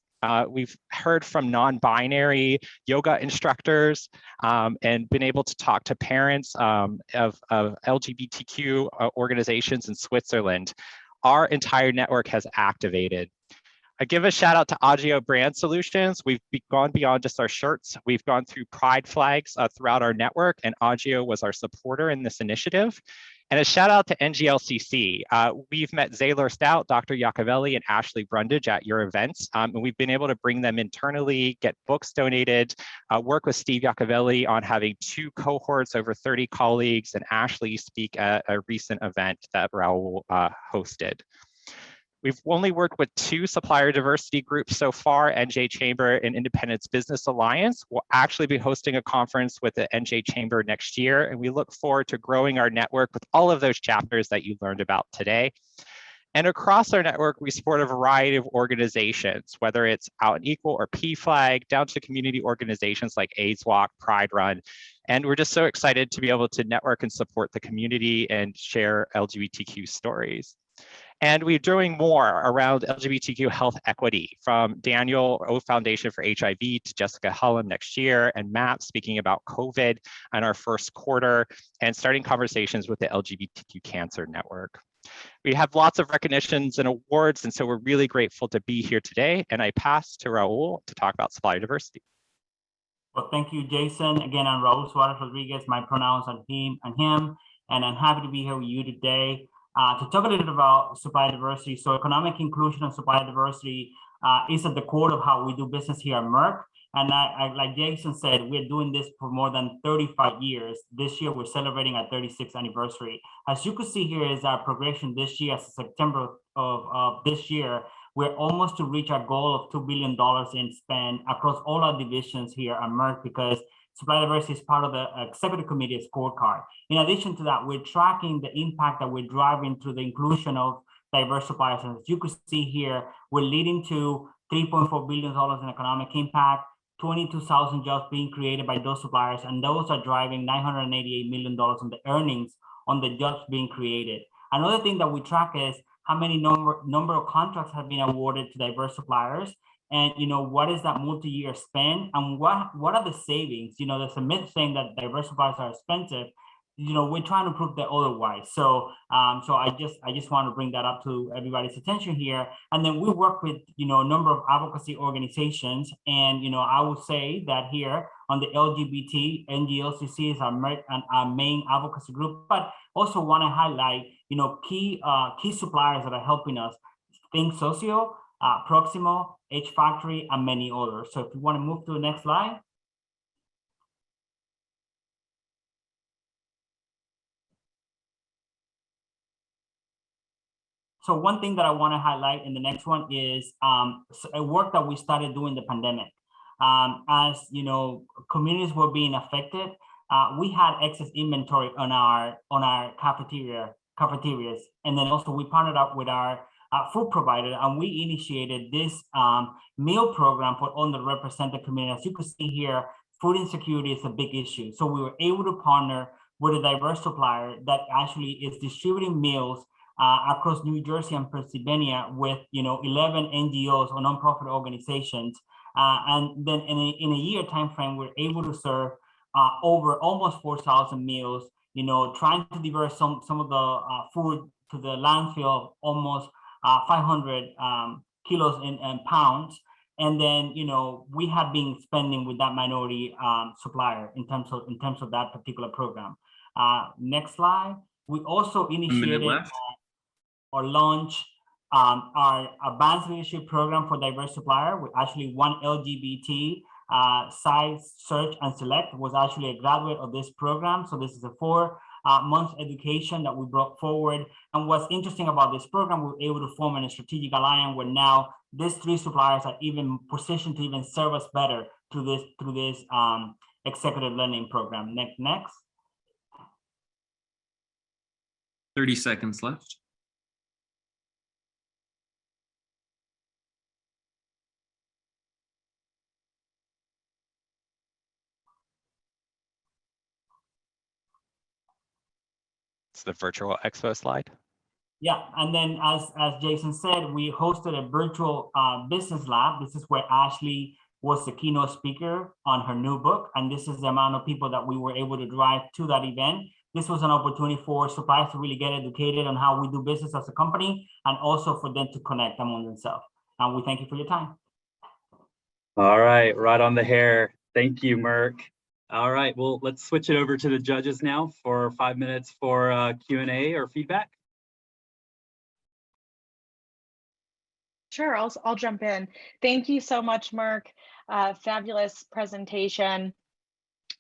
K: We've heard from non-binary yoga instructors and been able to talk to parents of LGBTQ organizations in Switzerland. Our entire network has activated. I give a shout out to Agio Brand Solutions. We've gone beyond just our shirts. We've gone through pride flags throughout our network, and Agio was our supporter in this initiative. And a shout out to NGLCC. We've met Zaylor Stout, Dr. Yacovelli, and Ashley Brundage at your events. And we've been able to bring them internally, get books donated, work with Steve Yacovelli on having 2 cohorts, over 30 colleagues, and Ashley speak at a recent event that Raul hosted. We've only worked with 2 supplier diversity groups so far, NJ Chamber and Independence Business Alliance. We'll actually be hosting a conference with the NJ Chamber next year, and we look forward to growing our network with all of those chapters that you learned about today. And across our network, we support a variety of organizations, whether it's Out and Equal or PFLAG, down to community organizations like AIDS Walk, Pride Run. And we're just so excited to be able to network and support the community and share LGBTQ stories. And we're doing more around LGBTQ health equity, from Daniel O Foundation for HIV to Jessica Hullum next year, and Matt speaking about COVID in our first quarter, and starting conversations with the LGBTQ Cancer Network. We have lots of recognitions and awards, and so we're really grateful to be here today. And I pass to Raul to talk about supplier diversity.
L: Well, thank you, Jason. Again, I'm Raul Suarez Rodriguez. My pronouns are him, and I'm happy to be here with you today. To talk a little bit about supplier diversity. So economic inclusion and supplier diversity is at the core of how we do business here at Merck. And like Jason said, we're doing this for more than 35 years. This year, we're celebrating our 36th anniversary. As you can see here is our progression this year. As of September of this year, we're almost to reach our goal of $2 billion in spend across all our divisions here at Merck, because supplier diversity is part of the executive committee scorecard. In addition to that, we're tracking the impact that we're driving through the inclusion of diverse suppliers. And as you can see here, we're leading to $3.4 billion in economic impact, 22,000 jobs being created by those suppliers, and those are driving $988 million in the earnings on the jobs being created. Another thing that we track is how many number of contracts have been awarded to diverse suppliers, and what is that multi-year spend, and what are the savings. There's a myth saying that diverse suppliers are expensive. We're trying to prove that otherwise. So I just want to bring that up to everybody's attention here. And then we work with a number of advocacy organizations, and I would say that here on the LGBT, NGLCC is our main advocacy group, but also want to highlight key suppliers that are helping us. Think Socio, Proximo, H Factory, and many others. So if you want to move to the next slide. So one thing that I want to highlight in the next one is a work that we started doing the pandemic. As communities were being affected, we had excess inventory on our cafeterias, and then also we partnered up with our food provider, and we initiated this meal program for underrepresented communities. As you can see here, food insecurity is a big issue. So we were able to partner with a diverse supplier that actually is distributing meals across New Jersey and Pennsylvania with 11 NGOs or nonprofit organizations, and then in a year time frame, we're able to serve over almost 4,000 meals. Trying to divert some of the food to the landfill, almost 500 kilos and pounds, and then we have been spending with that minority supplier in terms of that particular program. Next slide. We also initiated or launch our advanced leadership program for diverse supplier. We actually one LGBT size search and select was actually a graduate of this program. So this is a 4-month education that we brought forward. And what's interesting about this program, we were able to form a strategic alliance where now these 3 suppliers are even positioned to even serve us better through this executive learning program. Next.
C: 30 seconds left.
K: It's the virtual expo slide.
L: Yeah, and then as Jason said, we hosted a virtual business lab. This is where Ashley was the keynote speaker on her new book, and this is the amount of people that we were able to drive to that event. This was an opportunity for suppliers to really get educated on how we do business as a company, and also for them to connect among themselves. And we thank you for your time.
B: All right, right on the hair. Thank you, Merck. All right, well, let's switch it over to the judges now for 5 minutes for Q&A or feedback.
F: Sure, I'll jump in. Thank you so much, Merck. Fabulous presentation.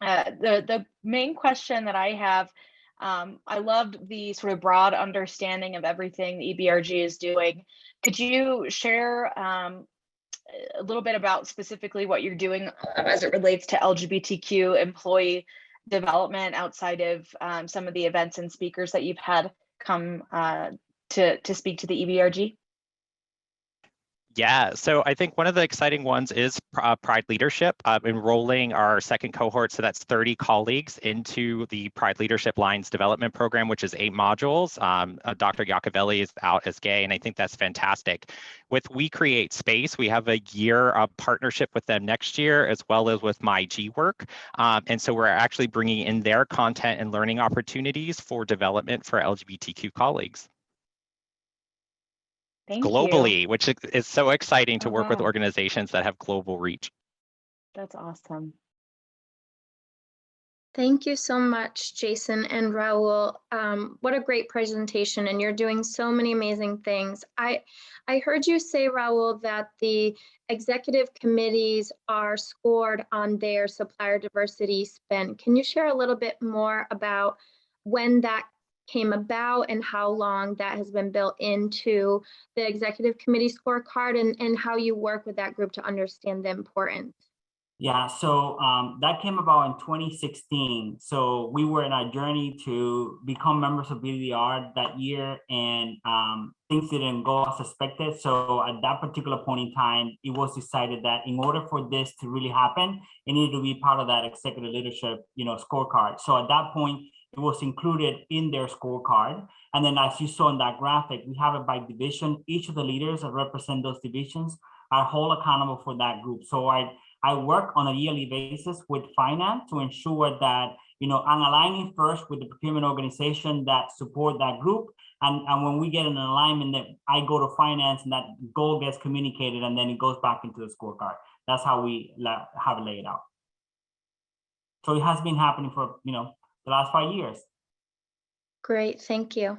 F: The main question that I have, I loved the sort of broad understanding of everything the EBRG is doing. Could you share a little bit about specifically what you're doing as it relates to LGBTQ employee development outside of some of the events and speakers that you've had come to speak to the EBRG?
K: Yeah, so I think one of the exciting ones is Pride Leadership, enrolling our second cohort, so that's 30 colleagues into the Pride Leadership Lines Development Program, which is 8 modules. Dr. Iacovelli is out as gay, and I think that's fantastic. With We Create Space, we have a year of partnership with them next year, as well as with My G Work. And so we're actually bringing in their content and learning opportunities for development for LGBTQ colleagues.
F: Thank
K: globally,
F: you.
K: which is so exciting to
F: Oh,
K: work with
F: wow.
K: organizations that have global reach.
F: That's awesome.
J: Thank you so much, Jason and Raul. What a great presentation, and you're doing so many amazing things. I heard you say, Raul, that the executive committees are scored on their supplier diversity spend. Can you share a little bit more about when that came about and how long that has been built into the executive committee scorecard, and how you work with that group to understand the importance?
L: Yeah, so that came about in 2016. So we were in our journey to become members of BDR that year, and things didn't go as expected. So at that particular point in time, it was decided that in order for this to really happen, it needed to be part of that executive leadership, scorecard. So at that point, it was included in their scorecard. And then as you saw in that graphic, we have it by division. Each of the leaders that represent those divisions are wholly accountable for that group. So I work on a yearly basis with finance to ensure that, I'm aligning first with the procurement organization that support that group. And when we get an alignment, that I go to finance and that goal gets communicated and then it goes back into the scorecard. That's how we have it laid out. So it has been happening for, the last 5 years.
J: Great, thank you.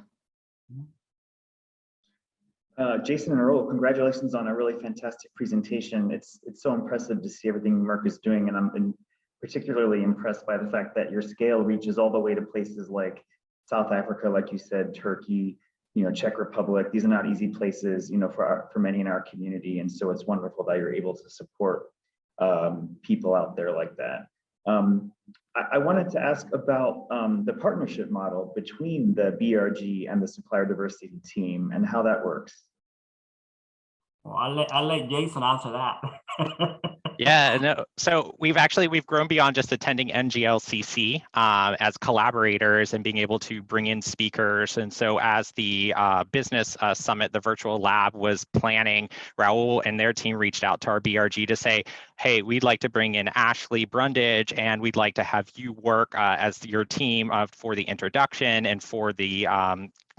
G: Jason and Earl, congratulations on a really fantastic presentation. It's so impressive to see everything Merck is doing, and I'm been particularly impressed by the fact that your scale reaches all the way to places like South Africa, like you said, Turkey, Czech Republic. These are not easy places, for many in our community, and so it's wonderful that you're able to support people out there like that. I wanted to ask about the partnership model between the BRG and the Supplier Diversity team and how that works.
L: Well, I'll let Jason answer that.
K: Yeah, no. So we've grown beyond just attending NGLCC as collaborators and being able to bring in speakers. And so as the business summit, the virtual lab was planning, Raul and their team reached out to our BRG to say, hey, we'd like to bring in Ashley Brundage and we'd like to have you work as your team for the introduction and for the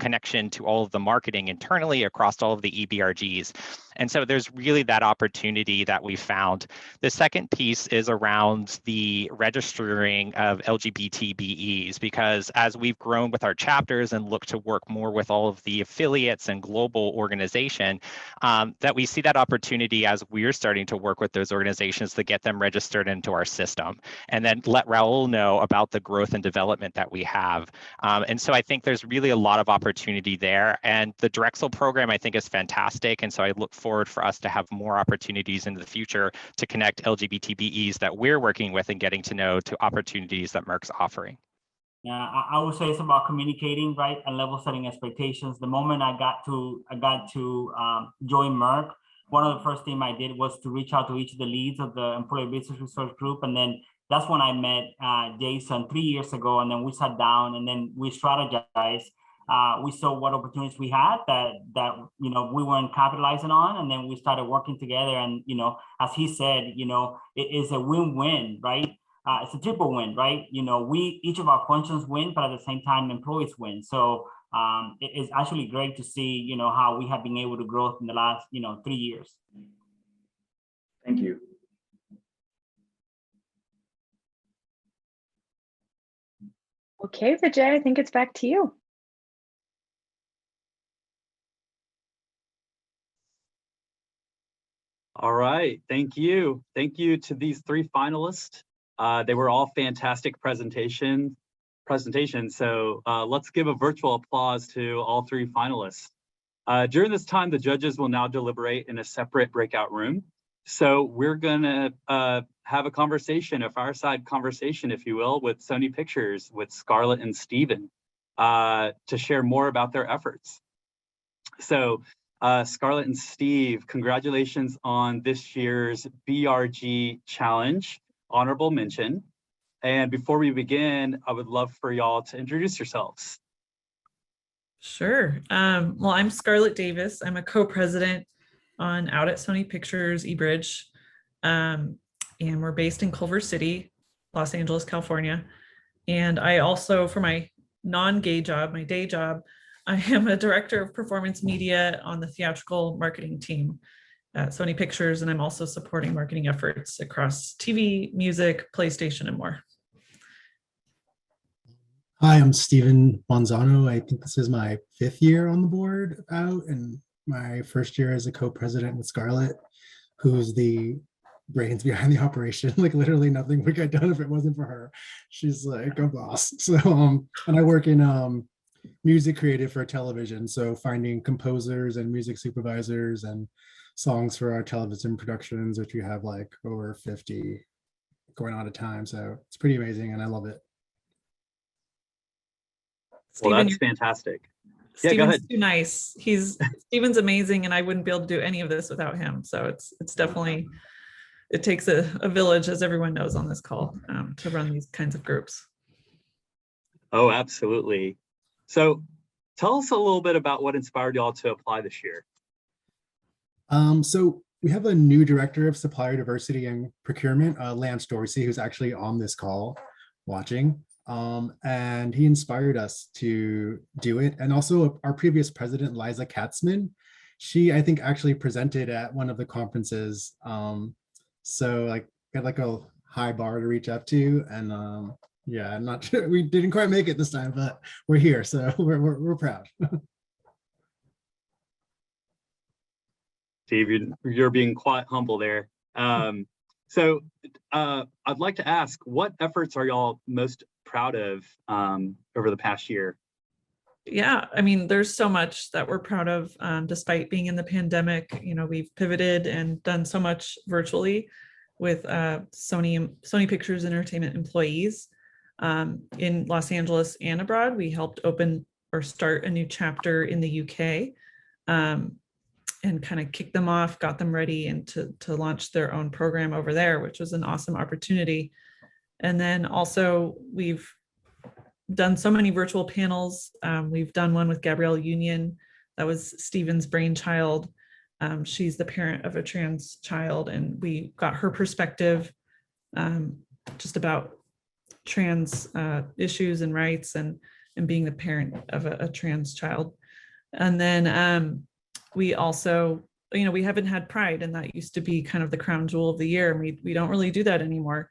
K: connection to all of the marketing internally across all of the EBRGs. And so there's really that opportunity that we found. The second piece is around the registering of LGBT BEs, because as we've grown with our chapters and look to work more with all of the affiliates and global organization, that we see that opportunity as we're starting to work with those organizations to get them registered into our system and then let Raul know about the growth and development that we have. And so I think there's really a lot of opportunity there. And the Drexel program, I think, is fantastic. And so I look forward for us to have more opportunities in the future to connect LGBT BEs that we're working with and getting to know to opportunities that Merck's offering.
L: Yeah, I would say it's about communicating, right, and level setting expectations. The moment I got to join Merck, one of the first things I did was to reach out to each of the leads of the Employee Business Resource Group, and then that's when I met Jason 3 years ago, and then we sat down and then we strategized. We saw what opportunities we had that we weren't capitalizing on, and then we started working together. And as he said, it is a win-win, right? It's a triple win, right? Each of our functions win, but at the same time, employees win. So it is actually great to see, how we have been able to grow in the last, 3 years.
G: Thank you.
F: Okay, Vijay, I think it's back to you.
B: All right, thank you. Thank you to these three finalists. They were all fantastic presentations. So let's give a virtual applause to all three finalists. During this time, the judges will now deliberate in a separate breakout room. So we're gonna have a conversation, a fireside conversation, if you will, with Sony Pictures, with Scarlett and Steven, to share more about their efforts. So Scarlett and Steve, congratulations on this year's BRG Challenge, honorable mention. And before we begin, I would love for y'all to introduce yourselves.
M: Sure. Well, I'm Scarlett Davis. I'm a co-president out at Sony Pictures eBridge. And we're based in Culver City, Los Angeles, California. And I also, for my non-gay job, my day job, I am a director of performance media on the theatrical marketing team at Sony Pictures, and I'm also supporting marketing efforts across TV, music, PlayStation, and more.
N: Hi, I'm Steven Bonzano. I think this is my 5th year on the board out, and my first year as a co-president with Scarlett, who's the brains behind the operation. Like literally nothing would get done if it wasn't for her. She's like a boss. So, and I work in music creative for television. So finding composers and music supervisors and songs for our television productions, which we have like over 50 going on at a time. So it's pretty amazing and I love it.
B: Well,
M: Steven,
B: that's fantastic.
M: Steven's
B: go ahead.
M: Too nice. Steven's amazing, and I wouldn't be able to do any of this without him. So it's definitely, it takes a village, as everyone knows on this call, to run these kinds of groups.
B: Oh, absolutely. So tell us a little bit about what inspired y'all to apply this year.
N: So we have a new director of supplier diversity and procurement, Lance Dorsey, who's actually on this call watching. And he inspired us to do it. And also our previous president, Liza Katzman, she, I think, actually presented at one of the conferences. So like got like a high bar to reach up to. And yeah, I'm not sure, we didn't quite make it this time, but we're here, so we're proud.
B: Steve, you're being quite humble there. So I'd like to ask, what efforts are y'all most proud of over the past year?
M: Yeah, I mean, there's so much that we're proud of, despite being in the pandemic. You know, we've pivoted and done so much virtually with Sony Pictures Entertainment employees in Los Angeles and abroad. We helped open or start a new chapter in the UK. And kind of kick them off, got them ready and to launch their own program over there, which was an awesome opportunity. And then also we've done so many virtual panels. We've done one with Gabrielle Union. That was Stephen's brainchild. She's the parent of a trans child, and we got her perspective just about trans issues and rights and being the parent of a trans child. And then we also, you know, we haven't had Pride, and that used to be kind of the crown jewel of the year. And we don't really do that anymore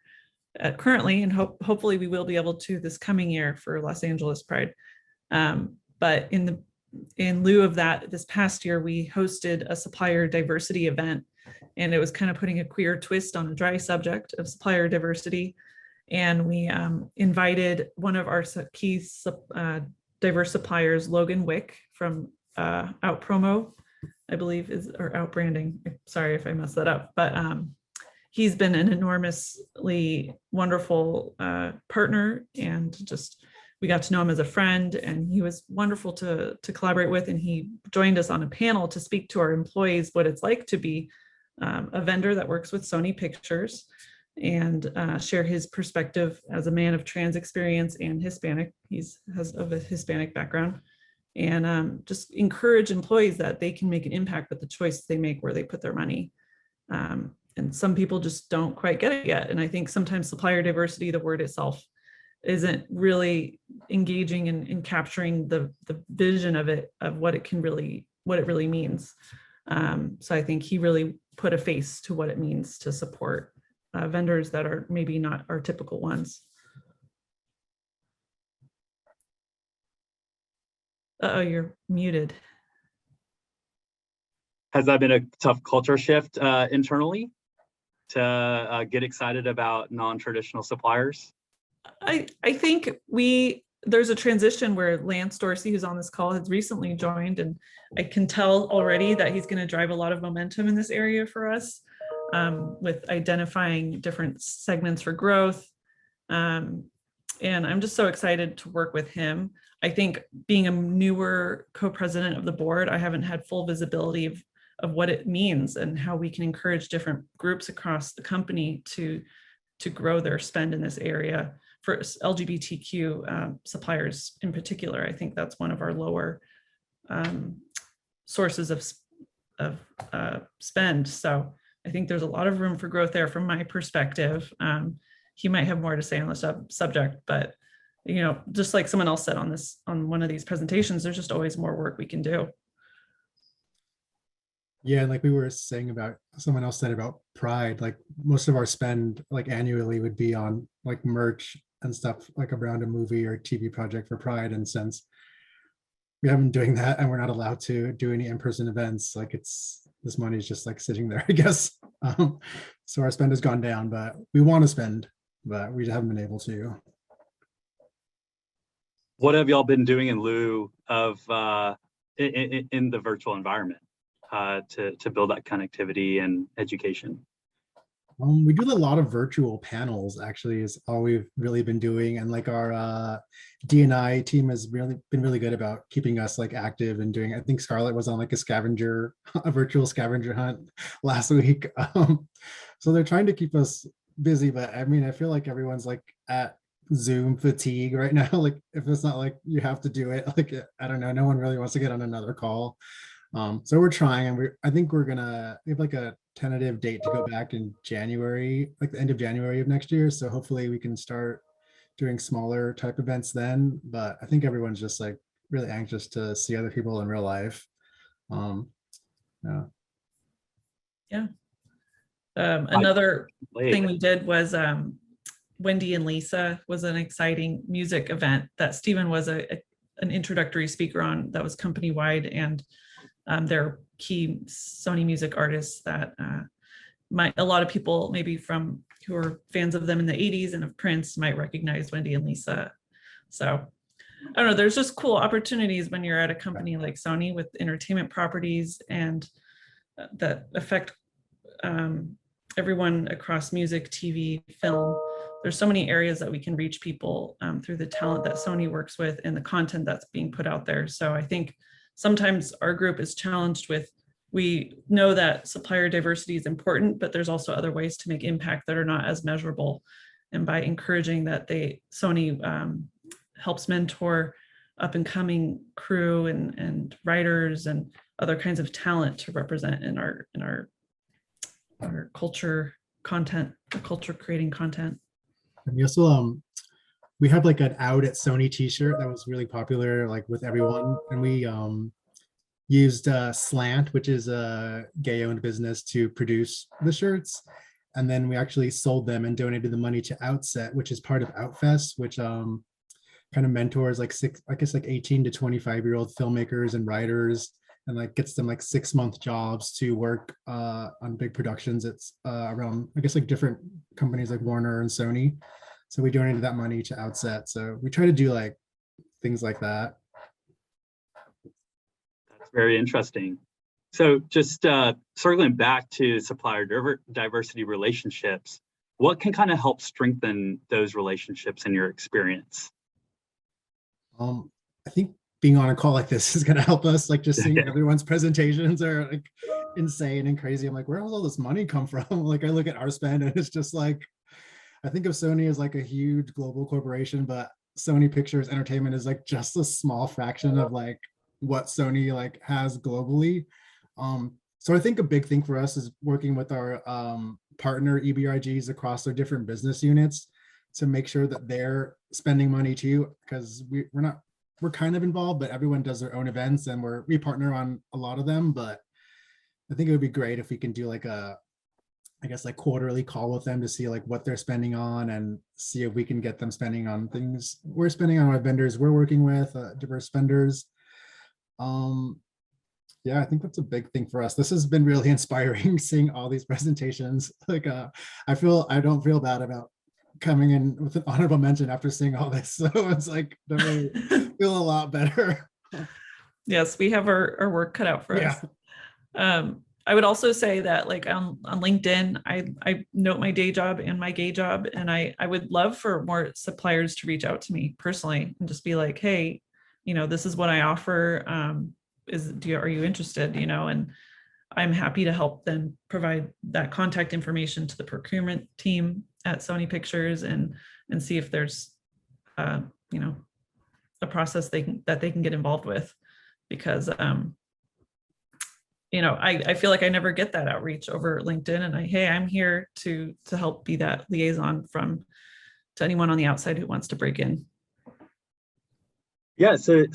M: currently, and hopefully we will be able to this coming year for Los Angeles Pride. But in lieu of that, this past year, we hosted a supplier diversity event, and it was kind of putting a queer twist on a dry subject of supplier diversity. And we invited one of our key diverse suppliers, Logan Wick from Out Promo, I believe or Out Branding. Sorry if I messed that up, but he's been an enormously wonderful partner, and just we got to know him as a friend, and he was wonderful to collaborate with. And he joined us on a panel to speak to our employees what it's like to be a vendor that works with Sony Pictures, and share his perspective as a man of trans experience and Hispanic. Has of a Hispanic background, and just encourage employees that they can make an impact with the choice they make where they put their money. And some people just don't quite get it yet. And I think sometimes supplier diversity, the word itself, isn't really engaging in capturing the vision of it, of what it really means. So I think he really put a face to what it means to support vendors that are maybe not our typical ones. Uh-oh, you're muted.
B: Has that been a tough culture shift internally to get excited about non-traditional suppliers?
M: I think there's a transition where Lance Dorsey, who's on this call, has recently joined, and I can tell already that he's going to drive a lot of momentum in this area for us, with identifying different segments for growth. And I'm just so excited to work with him. I think being a newer co-president of the board, I haven't had full visibility of what it means and how we can encourage different groups across the company to grow their spend in this area for LGBTQ suppliers in particular. I think that's one of our lower sources of spend. So I think there's a lot of room for growth there from my perspective. He might have more to say on the subject, but you know, just like someone else said on one of these presentations, there's just always more work we can do.
N: Yeah, and like we were saying about, someone else said about Pride, like most of our spend like annually would be on like merch and stuff like around a movie or TV project for Pride. And since we haven't been doing that and we're not allowed to do any in-person events, like this money is just like sitting there, I guess. So our spend has gone down, but we want to spend, but we haven't been able to.
B: What have y'all been doing in lieu of in the virtual environment to build that connectivity and education?
N: We do a lot of virtual panels, actually, is all we've really been doing. And like our D&I team has really been really good about keeping us like active and doing, I think Scarlett was on like a virtual scavenger hunt last week. So they're trying to keep us busy, but I mean, I feel like everyone's like at Zoom fatigue right now. Like if it's not like you have to do it, like I don't know, no one really wants to get on another call. So we're trying, and I think we have like a tentative date to go back in January, like the end of January of next year. So hopefully we can start doing smaller type events then. But I think everyone's just like really anxious to see other people in real life. Yeah.
M: Yeah. Another thing we did was Wendy and Lisa was an exciting music event that Stephen was an introductory speaker on that was company wide, and they're key Sony music artists that a lot of people maybe from who are fans of them in the 80s and of Prince might recognize Wendy and Lisa. So I don't know, there's just cool opportunities when you're at a company like Sony with entertainment properties and that affect everyone across music, TV, film. There's so many areas that we can reach people through the talent that Sony works with and the content that's being put out there. So I think sometimes our group is challenged with, we know that supplier diversity is important, but there's also other ways to make impact that are not as measurable. And by encouraging that Sony helps mentor up and coming crew and writers and other kinds of talent to represent in our culture content, culture creating content.
N: And we also we have like an Out at Sony t-shirt that was really popular like with everyone, and we used Slant, which is a gay-owned business, to produce the shirts, and then we actually sold them and donated the money to Outset, which is part of Outfest, which kind of mentors like 18 to 25-year-old filmmakers and writers, and like gets them like 6-month jobs to work on big productions. It's around, I guess, like different companies like Warner and Sony. So we donated that money to Outset. So we try to do like things like that.
B: That's very interesting. So just circling back to supplier diversity relationships, what can kind of help strengthen those relationships in your experience?
N: I think being on a call like this is going to help us, like just seeing everyone's presentations are like insane and crazy. I'm like, where does all this money come from? Like I look at our spend and it's just like, I think of Sony as like a huge global corporation, but Sony Pictures Entertainment is like just a small fraction of like what Sony like has globally. So I think a big thing for us is working with our partner EBRGs across their different business units to make sure that they're spending money too, because we're kind of involved, but everyone does their own events and we partner on a lot of them. But I think it would be great if we can do like I guess like quarterly call with them to see like what they're spending on and see if we can get them spending on things we're spending on, our vendors we're working with, diverse vendors. Yeah, I think that's a big thing for us. This has been really inspiring seeing all these presentations. Like I don't feel bad about coming in with an honorable mention after seeing all this. So it's like definitely feel a lot better.
M: Yes, we have our work cut out for us. I would also say that like on LinkedIn, I note my day job and my gay job, and I would love for more suppliers to reach out to me personally and just be like, hey, this is what I offer. Are you interested? And I'm happy to help them provide that contact information to the procurement team at Sony Pictures and see if there's a process that they can get involved with, because I feel like I never get that outreach over LinkedIn, and I'm here to help be that liaison to anyone on the outside who wants to break in.
B: Yeah, so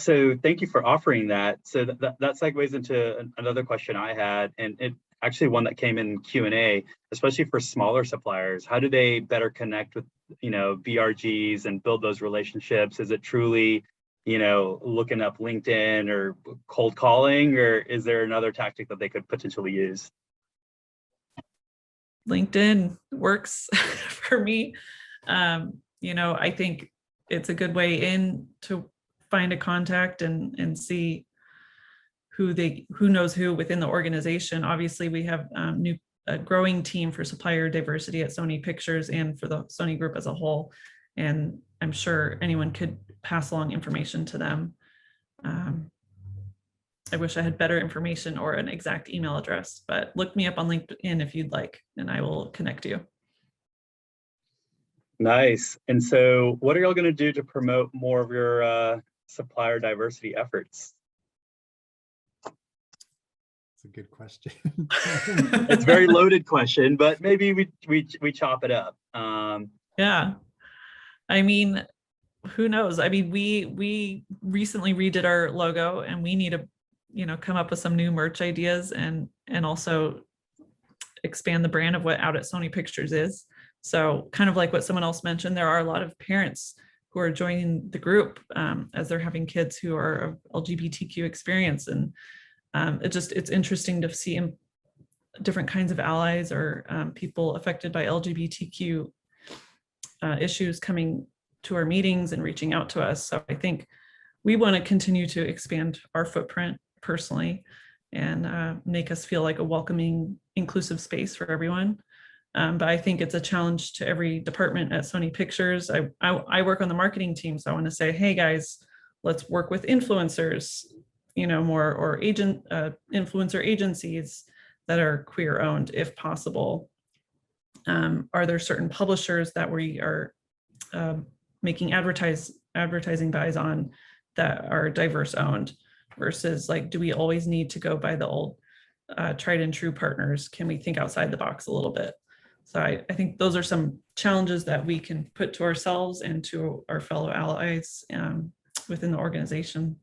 B: thank you for offering that. So that segues into another question I had, and it actually one that came in Q&A, especially for smaller suppliers. How do they better connect with BRGs and build those relationships? Is it truly looking up LinkedIn or cold calling, or is there another tactic that they could potentially use?
M: LinkedIn works for me. I think it's a good way in to find a contact and see who knows who within the organization. Obviously, we have a growing team for supplier diversity at Sony Pictures and for the Sony Group as a whole. And I'm sure anyone could pass along information to them. I wish I had better information or an exact email address, but look me up on LinkedIn if you'd like, and I will connect you.
B: Nice. And so what are y'all going to do to promote more of your supplier diversity efforts?
N: It's a good question.
B: It's a very loaded question, but maybe we chop it up.
M: Yeah. I mean, who knows? I mean, we recently redid our logo, and we need to, come up with some new merch ideas and also expand the brand of what Out at Sony Pictures is. So kind of like what someone else mentioned, there are a lot of parents who are joining the group as they're having kids who are of LGBTQ experience. And it's interesting to see different kinds of allies or people affected by LGBTQ issues coming to our meetings and reaching out to us. So I think we want to continue to expand our footprint personally and make us feel like a welcoming, inclusive space for everyone. But I think it's a challenge to every department at Sony Pictures. I work on the marketing team, so I want to say, hey guys, let's work with influencers, more or influencer agencies that are queer owned, if possible. Are there certain publishers that we are making advertising buys on that are diverse owned versus like, do we always need to go by the old tried and true partners? Can we think outside the box a little bit? So I think those are some challenges that we can put to ourselves and to our fellow allies within the organization.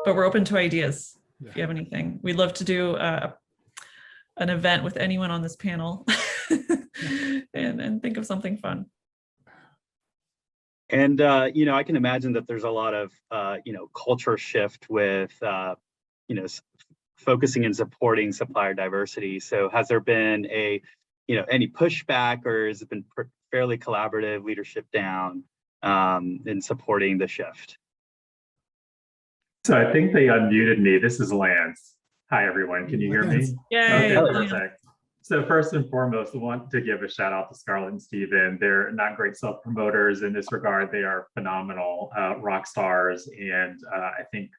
M: But we're open to ideas. If you have anything, we'd love to do an event with anyone on this panel and think of something fun.
B: And, I can imagine that there's a lot of, culture shift with, focusing and supporting supplier diversity. So has there been any pushback, or has it been fairly collaborative leadership down in supporting the shift?
O: So I think they unmuted me. This is Lance. Hi, everyone. Can you hear me?
M: Yay.
O: Okay, perfect. So first and foremost, I want to give a shout out to Scarlett and Steven. They're not great self-promoters in this regard. They are phenomenal rock stars. And I think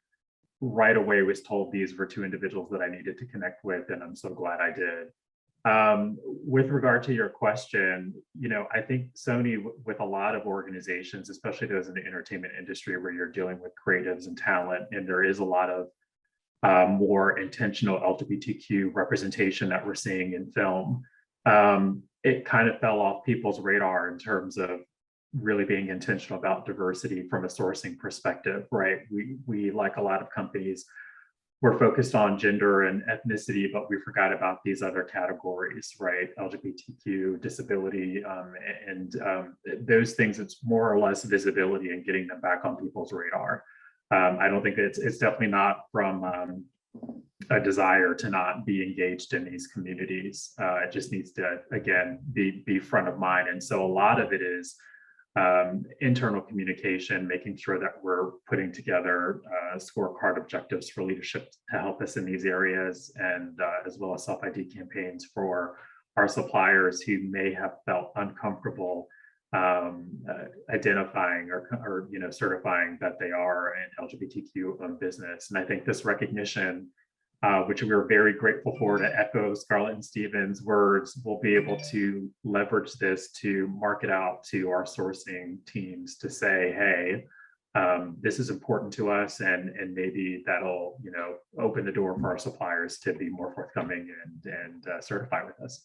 O: right away was told these were two individuals that I needed to connect with, and I'm so glad I did. With regard to your question, I think Sony, with a lot of organizations, especially those in the entertainment industry where you're dealing with creatives and talent, and there is a lot of more intentional LGBTQ representation that we're seeing in film, it kind of fell off people's radar in terms of really being intentional about diversity from a sourcing perspective, right? We like a lot of companies, we're focused on gender and ethnicity, but we forgot about these other categories, right? LGBTQ, disability, and those things. It's more or less visibility and getting them back on people's radar. I don't think it's definitely not from a desire to not be engaged in these communities. It just needs to, again, be front of mind. And so a lot of it is internal communication, making sure that we're putting together scorecard objectives for leadership to help us in these areas, and as well as self-ID campaigns for our suppliers who may have felt uncomfortable identifying or certifying that they are an LGBTQ business. And I think this recognition, which we are very grateful for, to echo Scarlett and Steven's words, we'll be able to leverage this to market out to our sourcing teams to say, hey, this is important to us, and maybe that'll open the door for our suppliers to be more forthcoming and certify with us,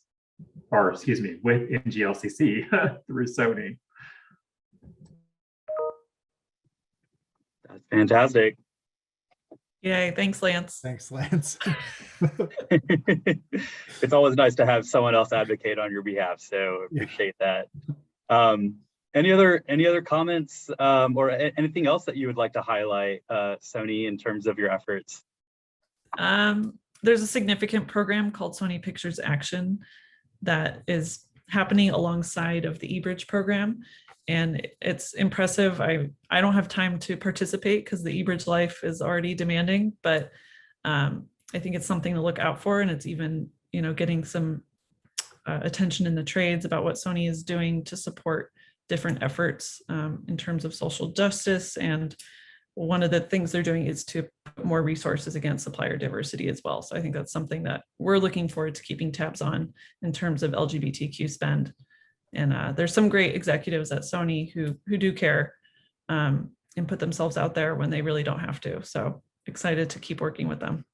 O: or excuse me, with NGLCC through Sony.
B: That's fantastic.
M: Yay, thanks, Lance.
N: Thanks, Lance.
B: It's always nice to have someone else advocate on your behalf, so appreciate that. Any other comments or anything else that you would like to highlight, Sony, in terms of your efforts?
M: There's a significant program called Sony Pictures Action that is happening alongside of the eBridge program. And it's impressive. I don't have time to participate because the eBridge life is already demanding, but I think it's something to look out for. And it's even, getting some attention in the trades about what Sony is doing to support different efforts in terms of social justice. And one of the things they're doing is to put more resources against supplier diversity as well. So I think that's something that we're looking forward to keeping tabs on in terms of LGBTQ spend And there's some great executives at Sony who do care and put themselves out there when they really don't have to. So excited to keep working with them.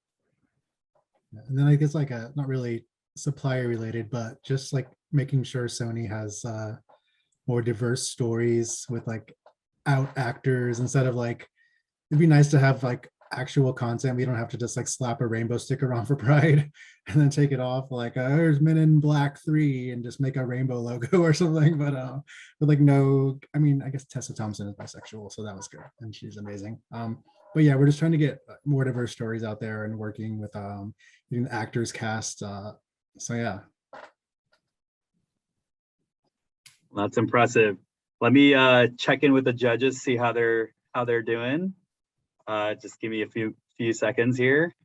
N: And then I guess like not really supplier related, but just like making sure Sony has more diverse stories with like out actors instead of like, it'd be nice to have like actual content. We don't have to just like slap a rainbow sticker on for Pride and then take it off like there's Men in Black 3 and just make a rainbow logo or something. But like no, I mean, I guess Tessa Thompson is bisexual, so that was good and she's amazing. But yeah, we're just trying to get more diverse stories out there and working with the actors cast. So yeah.
B: That's impressive. Let me check in with the judges, see how they're doing. Just give me a few seconds here.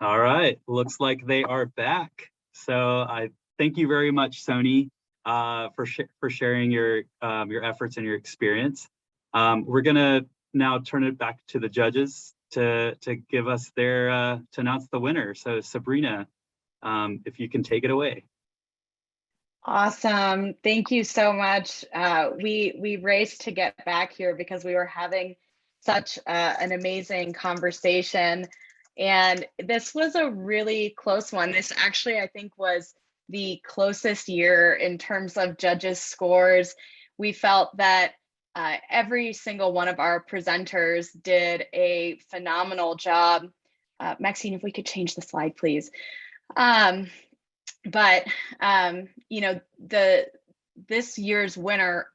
B: All right, looks like they are back. So I thank you very much, Sony, for sharing your efforts and your experience. We're gonna now turn it back to the judges to give us their to announce the winner. So Sabrina, if you can take it away.
F: Awesome. Thank you so much. We raced to get back here because we were having such an amazing conversation. And this was a really close one. This actually, I think, was the closest year in terms of judges' scores. We felt that every single one of our presenters did a phenomenal job. Maxine, if we could change the slide, please. But you know, this year's winner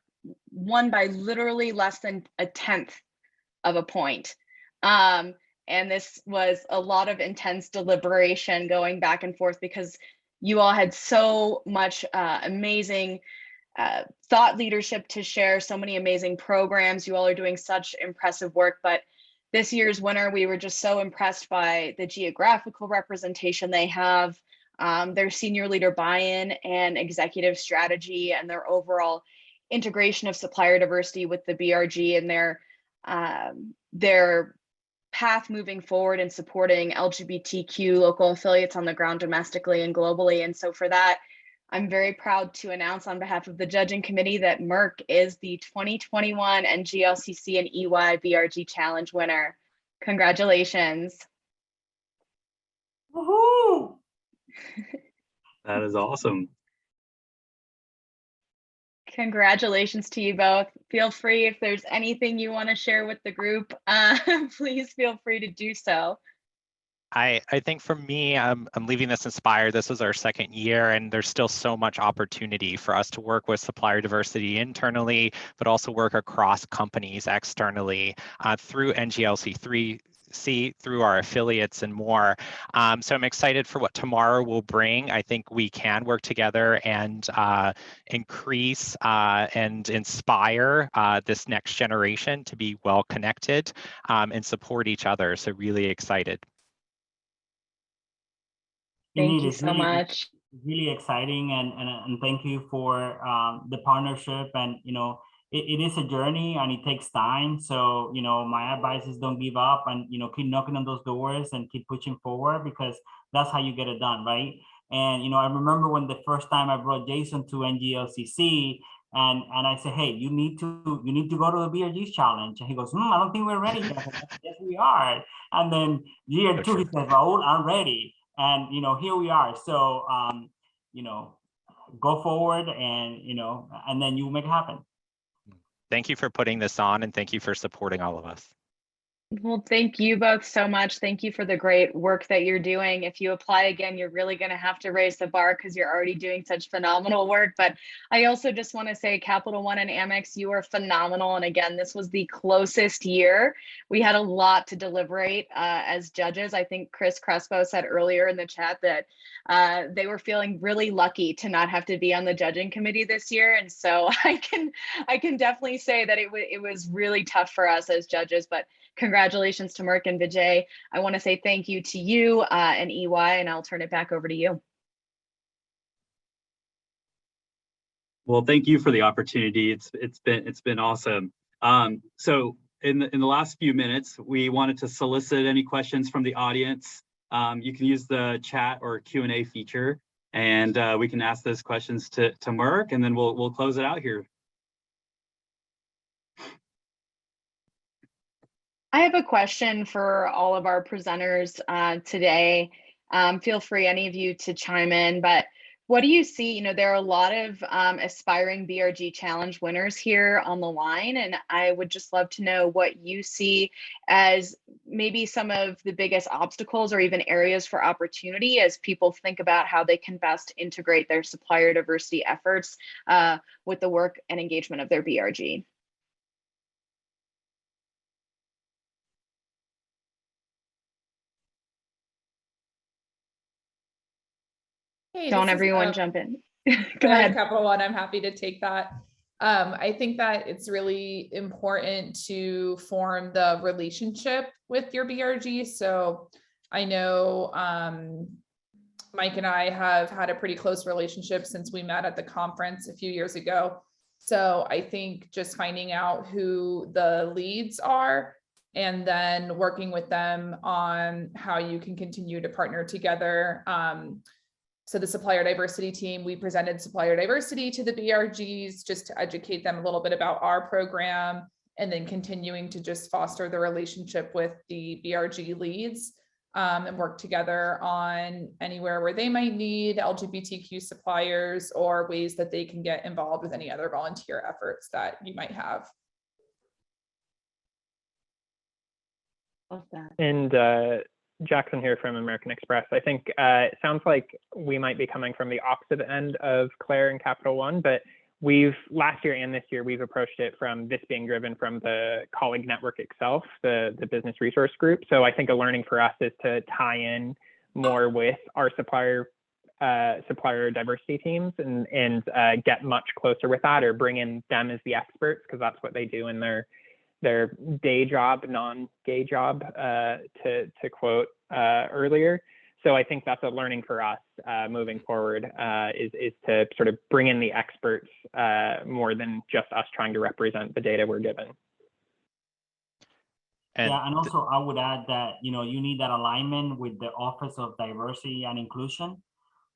F: won by literally less than a 1/10 of a point. And this was a lot of intense deliberation going back and forth because you all had so much amazing thought leadership to share, so many amazing programs. You all are doing such impressive work, but this year's winner, we were just so impressed by the geographical representation they have, their senior leader buy-in and executive strategy, and their overall integration of supplier diversity with the BRG and their path moving forward and supporting LGBTQ local affiliates on the ground domestically and globally. And so for that, I'm very proud to announce on behalf of the judging committee that Merck is the 2021 NGLCC and EY BRG Challenge winner. Congratulations.
L: Woohoo!
B: That is awesome.
F: Congratulations to you both. Feel free, if there's anything you want to share with the group, please feel free to do so.
K: I think for me, I'm leaving this inspired. This is our second year, and there's still so much opportunity for us to work with supplier diversity internally, but also work across companies externally through NGLCC, through our affiliates and more. So I'm excited for what tomorrow will bring. I think we can work together and increase and inspire this next generation to be well connected and support each other. So really excited.
F: Thank you so much.
L: Really exciting, and thank you for the partnership. And you know, it is a journey and it takes time. So you know, my advice is don't give up, and you know, keep knocking on those doors and keep pushing forward, because that's how you get it done, right? And you know, I remember when the first time I brought Jason to NGLCC, and I said, hey, you need to go to the BRG challenge. And he goes, I don't think we're ready yet. Yes, we are. And then year two, he says, Raul, I'm ready. And you know, here we are. So you know, go forward, and you know, and then you make it happen.
K: Thank you for putting this on, and thank you for supporting all of us.
F: Well, thank you both so much. Thank you for the great work that you're doing. If you apply again, you're really going to have to raise the bar because you're already doing such phenomenal work. But I also just want to say, Capital One and Amex, you are phenomenal. And again, this was the closest year. We had a lot to deliberate as judges. I think Chris Crespo said earlier in the chat that they were feeling really lucky to not have to be on the judging committee this year. And so I can definitely say that it was really tough for us as judges, but congratulations to Merck and Vijay. I want to say thank you to you and EY, and I'll turn it back over to you.
B: Well, thank you for the opportunity. It's been awesome. So in the last few minutes, we wanted to solicit any questions from the audience. You can use the chat or Q&A feature, and we can ask those questions to Merck, and then we'll close it out here.
F: I have a question for all of our presenters today. Feel free, any of you, to chime in, but what do you see? There are a lot of aspiring BRG Challenge winners here on the line, and I would just love to know what you see as maybe some of the biggest obstacles or even areas for opportunity as people think about how they can best integrate their supplier diversity efforts with the work and engagement of their BRG.
H: Hey,
F: Don't everyone jump in. Go ahead.
H: Capital One, I'm happy to take that. I think that it's really important to form the relationship with your BRG. So I know Mike and I have had a pretty close relationship since we met at the conference a few years ago. So I think just finding out who the leads are and then working with them on how you can continue to partner together. So the supplier diversity team, we presented supplier diversity to the BRGs just to educate them a little bit about our program, and then continuing to just foster the relationship with the BRG leads and work together on anywhere where they might need LGBTQ suppliers or ways that they can get involved with any other volunteer efforts that you might have.
F: Love that.
E: And Jackson here from American Express. I think it sounds like we might be coming from the opposite end of Claire and Capital One, but last year and this year, we've approached it from this being driven from the colleague network itself, the business resource group. So I think a learning for us is to tie in more with our supplier diversity teams and get much closer with that, or bring in them as the experts, because that's what they do in their day job, non-gay job, to quote earlier. So I think that's a learning for us moving forward, is to sort of bring in the experts more than just us trying to represent the data we're given.
L: Yeah, and also I would add that, you need that alignment with the Office of Diversity and Inclusion,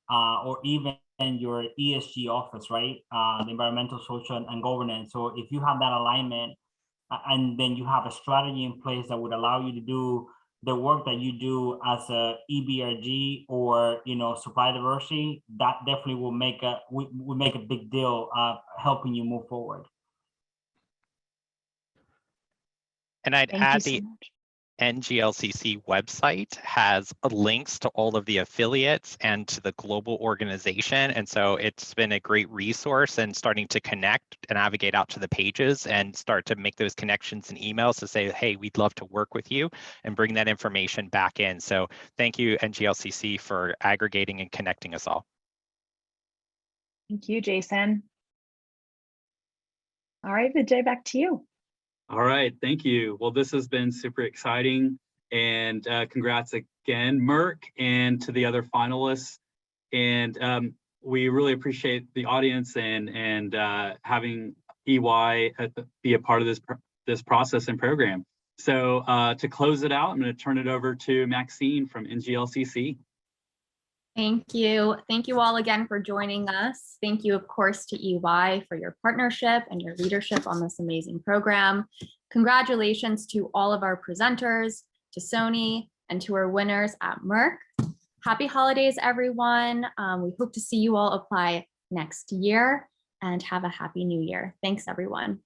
L: or even your ESG office, right? The Environmental, Social, and Governance. So if you have that alignment, and then you have a strategy in place that would allow you to do the work that you do as a EBRG or supply diversity, that definitely will make a big deal helping you move forward.
K: And I'd add the NGLCC website has links to all of the affiliates and to the global organization. And so it's been a great resource, and starting to connect and navigate out to the pages and start to make those connections and emails to say, hey, we'd love to work with you, and bring that information back in. So thank you, NGLCC, for aggregating and connecting us all.
F: Thank you, Jason. All right, Vijay, back to you.
B: All right, thank you. Well, this has been super exciting, and congrats again, Merck, and to the other finalists. And we really appreciate the audience and having EY be a part of this process and program. So to close it out, I'm going to turn it over to Maxine from NGLCC.
A: Thank you. Thank you all again for joining us. Thank you, of course, to EY for your partnership and your leadership on this amazing program. Congratulations to all of our presenters, to Sony, and to our winners at Merck. Happy holidays, everyone. We hope to see you all apply next year, and have a happy new year. Thanks, everyone.